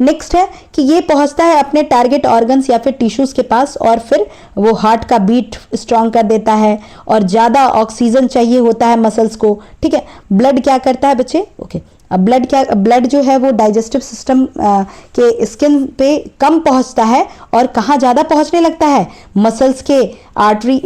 नेक्स्ट है कि ये पहुंचता है अपने टारगेट ऑर्गन्स या फिर टिश्यूज के पास, और फिर वो हार्ट का बीट स्ट्रांग कर देता है, और ज़्यादा ऑक्सीजन चाहिए होता है मसल्स को, ठीक है। ब्लड क्या करता है बच्चे, ओके, अब ब्लड जो है वो डाइजेस्टिव सिस्टम के स्किन पे कम पहुंचता है, और कहाँ ज़्यादा पहुंचने लगता है, मसल्स के आर्टरी,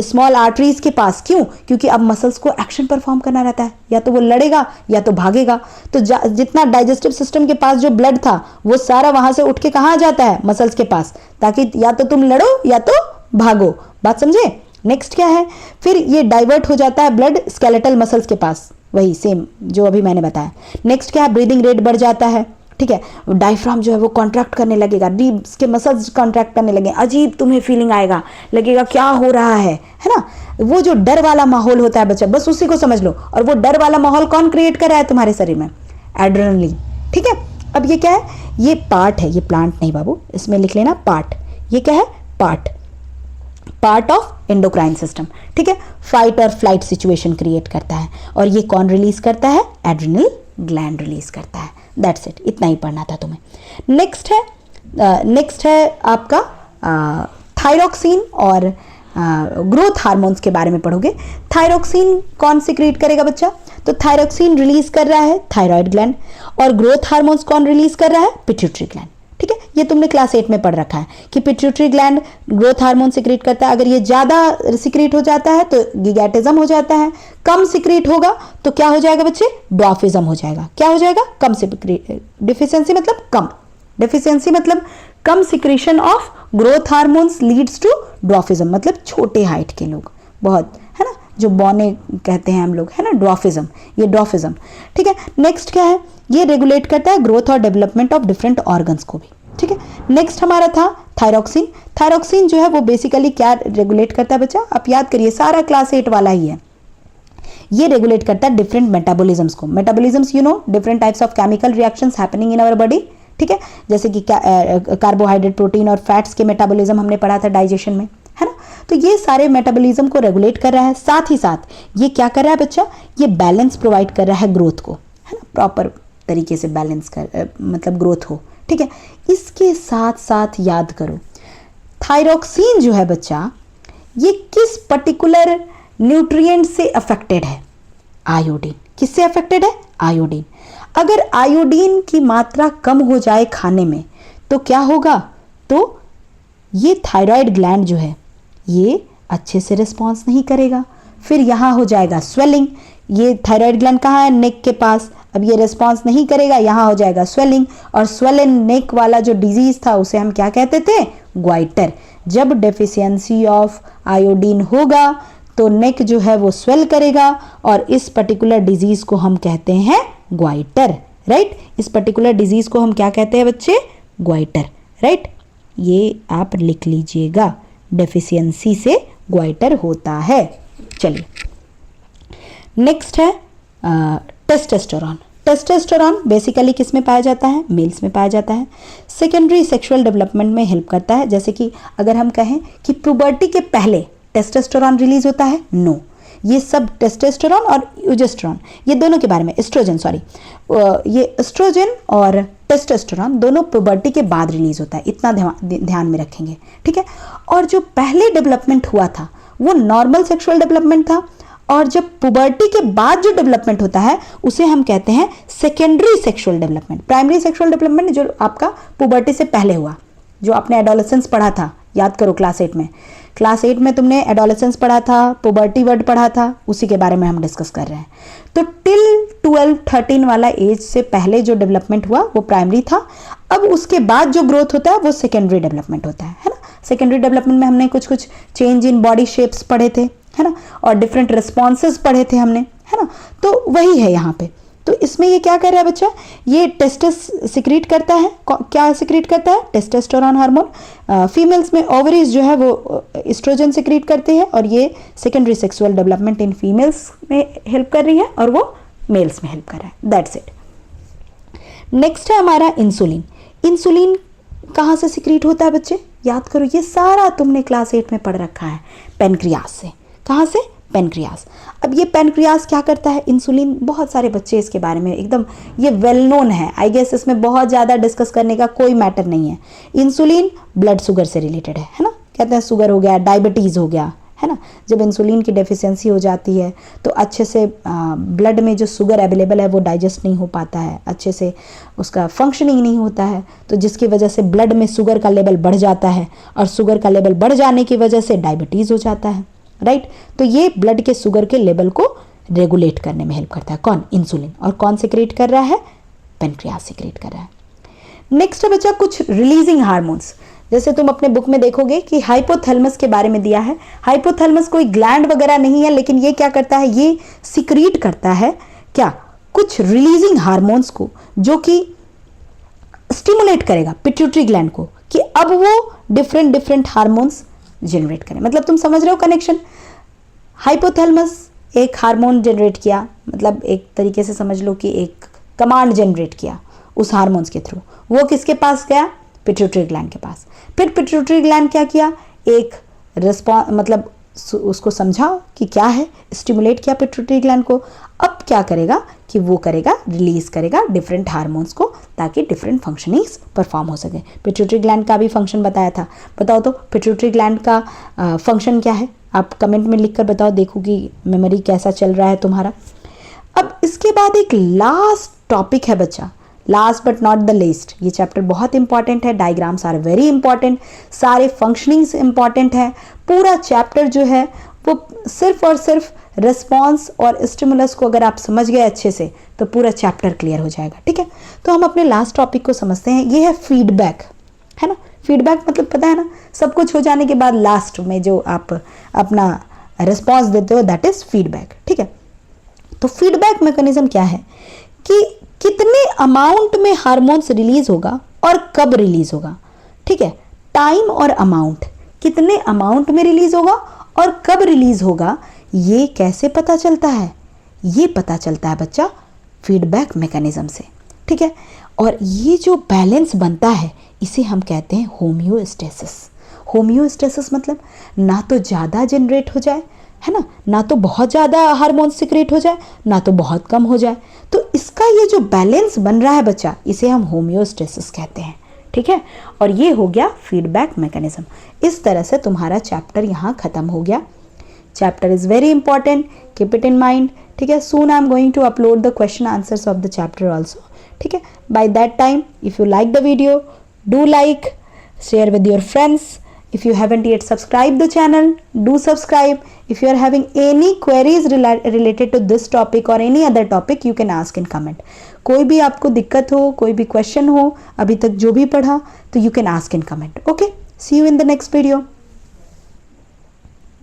स्मॉल आर्टरीज के पास। क्यों? क्योंकि अब मसल्स को एक्शन परफॉर्म करना रहता है, या तो वो लड़ेगा या तो भागेगा। तो जितना डाइजेस्टिव सिस्टम के पास जो ब्लड था वो सारा वहां से उठ के कहाँ जाता है, मसल्स के पास, ताकि या तो तुम लड़ो या तो भागो। बात समझे? नेक्स्ट क्या है, फिर ये डाइवर्ट हो जाता है ब्लड स्केलेटल मसल्स के पास, वही सेम जो अभी मैंने बताया। नेक्स्ट क्या है, ब्रीदिंग रेट बढ़ जाता है, ठीक है। डायफ्राम जो है वो कॉन्ट्रैक्ट करने लगेगा, रीब्स के मसल्स कॉन्ट्रैक्ट करने लगे, अजीब तुम्हें फीलिंग आएगा, लगेगा क्या हो रहा है ना। वो जो डर वाला माहौल होता है बच्चा, बस उसी को समझ लो। और वो डर वाला माहौल कौन क्रिएट कर रहा है तुम्हारे शरीर में, एड्रेनलिन, ठीक है। अब ये क्या है, ये पार्ट है, ये प्लांट नहीं बाबू, इसमें लिख लेना पार्ट। ये क्या है, पार्ट ऑफ एंडोक्राइन सिस्टम, ठीक है। फाइट और फ्लाइट सिचुएशन क्रिएट करता है, और ये कौन रिलीज करता है? एड्रिनल ग्लैंड रिलीज करता है। दैट्स इट, इतना ही पढ़ना था तुम्हें। नेक्स्ट है आपका थायरॉक्सिन और ग्रोथ हार्मोन्स के बारे में पढ़ोगे। थायरॉक्सिन कौन सिक्रीट करेगा बच्चा? तो थायरॉक्सिन रिलीज कर रहा है थायराइड ग्लैंड, और ग्रोथ हार्मोन्स कौन रिलीज कर रहा है? पिट्यूटरी ग्लैंड, ठीक है। ये तुमने क्लास 8 में पढ़ रखा है कि pituitary gland growth hormone secrete करता है। अगर ये ज्यादा सिक्रीट हो जाता है तो गिगैटिज्म हो जाता है, कम सिक्रीट होगा तो क्या हो जाएगा बच्चे? ड्वार्फिज्म हो जाएगा। क्या हो जाएगा? कम सिक्रीट, डिफिशियंसी मतलब कम, डिफिशियंसी मतलब कम secretion of growth hormones leads to dwarfism, मतलब छोटे हाइट के लोग, बहुत, है ना, जो बौने कहते हैं हम लोग, है ना, ड्वार्फिज्म, ये ड्वार्फिज्म, ठीक है। नेक्स्ट क्या है? ये रेगुलेट करता है ग्रोथ और डेवलपमेंट ऑफ डिफरेंट ऑर्गन्स को भी, ठीक है। नेक्स्ट हमारा था थायरॉक्सिन। थायरॉक्सिन जो है वो बेसिकली क्या रेगुलेट करता है बच्चा? आप याद करिए, सारा क्लास 8 वाला ही है। ये रेगुलेट करता है डिफरेंट मेटाबॉलिज्म्स को। Metabolisms you know, different types of chemical reactions happening in our body, ठीक है। जैसे कि कार्बोहाइड्रेट, प्रोटीन और फैट्स के मेटाबॉलिज्म हमने पढ़ा था डाइजेशन में, है ना। तो ये सारे मेटाबॉलिज्म को रेगुलेट कर रहा है। साथ ही साथ ये क्या कर रहा है बच्चा? ये बैलेंस प्रोवाइड कर रहा है ग्रोथ को, है ना, प्रॉपर तरीके से बैलेंस कर मतलब ग्रोथ हो, ठीक है। इसके साथ साथ याद करो, थायरॉक्सिन जो है बच्चा, ये किस पर्टिकुलर न्यूट्रिएंट से अफेक्टेड है? आयोडीन। किससे अफेक्टेड है? आयोडीन। अगर आयोडीन की मात्रा कम हो जाए खाने में तो क्या होगा? तो ये थायराइड ग्लैंड जो है ये अच्छे से रिस्पॉन्स नहीं करेगा, फिर यहाँ हो जाएगा स्वेलिंग। ये थायराइड ग्लैंड कहाँ है? नेक के पास। अब ये रिस्पॉन्स नहीं करेगा, यहाँ हो जाएगा स्वेलिंग, और स्वेलन नेक वाला जो डिजीज था उसे हम क्या कहते थे? ग्वाइटर। जब डेफिशिएंसी ऑफ आयोडीन होगा तो नेक जो है वो स्वेल करेगा, और इस पर्टिकुलर डिजीज को हम कहते हैं ग्वाइटर, राइट। इस पर्टिकुलर डिजीज को हम क्या कहते हैं बच्चे? Goitre, right. ये आप लिख लीजिएगा, डेफिशिएंसी से ग्वाइटर होता है। चलिए, नेक्स्ट है टेस्टोस्टेरोन। टेस्टोस्टेरोन बेसिकली किस में पाया जाता है? मेल्स में पाया जाता है। सेकेंडरी सेक्सुअल डेवलपमेंट में हेल्प करता है। जैसे कि अगर हम कहें कि प्यूबर्टी के पहले टेस्टोस्टेरोन रिलीज होता है, नो, ये सब टेस्टोस्टेरोन और प्रोजेस्टेरोन, ये दोनों के बारे में, एस्ट्रोजन, सॉरी, ये एस्ट्रोजन और टेस्टोस्टेरोन दोनों प्यूबर्टी के बाद रिलीज होता है, इतना ध्यान में रखेंगे, ठीक है। और जो पहले डेवलपमेंट हुआ था वो नॉर्मल सेक्सुअल डेवलपमेंट था, और जब पुबर्टी के बाद जो डेवलपमेंट होता है उसे हम कहते हैं secondary sexual development. Primary sexual development जो आपका पुबर्टी से पहले हुआ, जो आपने एडोलेसेंस पढ़ा था, याद करो क्लास 8 में। क्लास 8 में तुमने एडोलेसेंस पढ़ा था, पुबर्टी वर्ड पढ़ा था, उसी के बारे में हम डिस्कस कर रहे हैं। तो टिल 12-13 वाला एज से पहले जो डेवलपमेंट हुआ वो प्राइमरी था। अब उसके बाद जो ग्रोथ होता है वो सेकेंडरी डेवलपमेंट होता है ना। सेकेंडरी डेवलपमेंट में हमने कुछ कुछ चेंज इन बॉडी शेप्स पढ़े थे, है ना, और डिफरेंट रिस्पॉन्सेज पढ़े थे हमने, है ना। तो वही है यहाँ पे। तो इसमें ये क्या कर रहा है बच्चा? ये टेस्टस सिक्रीट करता है। क्या सिक्रीट करता है? Testosterone hormone. फीमेल्स में ओवरीज जो है वो एस्ट्रोजन सिक्रीट करते हैं, और ये secondary sexual development in females में हेल्प कर रही है और वो मेल्स में हेल्प कर रहा है। That's it. नेक्स्ट है हमारा इंसुलिन। इंसुलिन कहाँ से सिक्रीट होता है बच्चे? याद करो, ये सारा तुमने क्लास 8 में पढ़ रखा है, पेनक्रियास से। कहाँ से? पेनक्रियास। अब ये पेनक्रियास क्या करता है? इंसुलिन, बहुत सारे बच्चे इसके बारे में एकदम ये वेल नोन है, आई गेस इसमें बहुत ज़्यादा डिस्कस करने का कोई मैटर नहीं है। इंसुलिन ब्लड शुगर से रिलेटेड है ना। कहते हैं शुगर हो गया, डायबिटीज़ हो गया, है ना। जब इंसुलिन की डेफिशिएंसी हो जाती है तो अच्छे से ब्लड में जो शुगर अवेलेबल है वो डाइजेस्ट नहीं हो पाता है, अच्छे से उसका फंक्शनिंग नहीं होता है, तो जिसकी वजह से ब्लड में शुगर का लेवल बढ़ जाता है, और शुगर का लेवल बढ़ जाने की वजह से डायबिटीज़ हो जाता है, राइट। तो ये ब्लड के शुगर के लेवल को रेगुलेट करने में हेल्प करता है कौन? इंसुलिन। और कौन सिक्रीट कर रहा है? पेनक्रियास सिक्रीट कर रहा है। नेक्स्ट है बच्चा कुछ रिलीजिंग हार्मोन्स। जैसे तुम अपने बुक में देखोगे कि हाइपोथैलेमस के बारे में दिया है। हाइपोथैलेमस कोई ग्लैंड वगैरह नहीं है, लेकिन ये क्या करता है? ये सिक्रीट करता है क्या? कुछ रिलीजिंग हार्मोन्स को, जो कि स्टिमुलेट करेगा पिट्यूटरी ग्लैंड को कि अब वो डिफरेंट हार्मोन्स जनरेट करें। मतलब तुम समझ रहे हो कनेक्शन? हाइपोथैलेमस एक हार्मोन जनरेट किया, मतलब एक तरीके से समझ लो कि एक कमांड जनरेट किया उस हार्मोन्स के थ्रू। वो किसके पास गया? पिट्यूटरी ग्लैंड के पास। फिर पिट्यूटरी ग्लैंड क्या किया? एक रिस्पॉन्स, मतलब उसको समझा कि क्या है, स्टिमुलेट किया पिट्यूटरी ग्लैंड को। अब क्या करेगा कि वो करेगा, रिलीज करेगा डिफरेंट हार्मोन्स को, ताकि डिफरेंट फंक्शनिंग्स परफॉर्म हो सके। पिट्यूटरी ग्लैंड का भी फंक्शन बताया था, बताओ तो पिट्यूटरी ग्लैंड का फंक्शन क्या है? आप कमेंट में लिखकर बताओ, देखो कि मेमोरी कैसा चल रहा है तुम्हारा। अब इसके बाद एक लास्ट टॉपिक है बच्चा, last but not the least. ये चैप्टर बहुत इंपॉर्टेंट है, डायग्राम्स आर वेरी इंपॉर्टेंट, सारे फंक्शनिंग्स इंपॉर्टेंट है। पूरा चैप्टर जो है वो सिर्फ और सिर्फ रिस्पॉन्स और स्टिमुलस को अगर आप समझ गए अच्छे से तो पूरा चैप्टर क्लियर हो जाएगा। ठीक है, तो हम अपने लास्ट टॉपिक को समझते हैं। ये है फीडबैक, है ना। फीडबैक मतलब पता है ना, सब कुछ हो जाने के बाद लास्ट में जो आप अपना रिस्पॉन्स देते हो, दैट इज फीडबैक। ठीक है, तो फीडबैक मैकेनिज्म क्या है कि कितने अमाउंट में हार्मोन्स रिलीज होगा और कब रिलीज होगा। ठीक है, टाइम और अमाउंट, कितने अमाउंट में रिलीज होगा और कब रिलीज होगा, ये कैसे पता चलता है? ये पता चलता है बच्चा फीडबैक मैकेनिज्म से। ठीक है, और ये जो बैलेंस बनता है इसे हम कहते हैं होम्योस्टेसिस। होम्योस्टेसिस मतलब ना तो ज़्यादा जनरेट हो जाए, है ना तो बहुत ज़्यादा हार्मोन सिक्रेट हो जाए, ना तो बहुत कम हो जाए। तो इसका ये जो बैलेंस बन रहा है बच्चा, इसे हम होम्योस्टेसिस कहते हैं। ठीक है, और ये हो गया फीडबैक मैकेनिज्म। इस तरह से तुम्हारा चैप्टर यहाँ खत्म हो गया। Chapter is very important, keep it in mind. ठीक है, soon I am going to upload the question answers of the chapter also. ठीक है, by that time if you like the video, do like, share with your friends. If you haven't yet subscribed the channel, do subscribe. If you are having any queries related to this topic or any other topic, you can ask in comment. कोई भी आपको दिक्कत हो, कोई भी question हो, अभी तक जो भी पढ़ा, तो you can ask in comment. Okay, see you in the next video.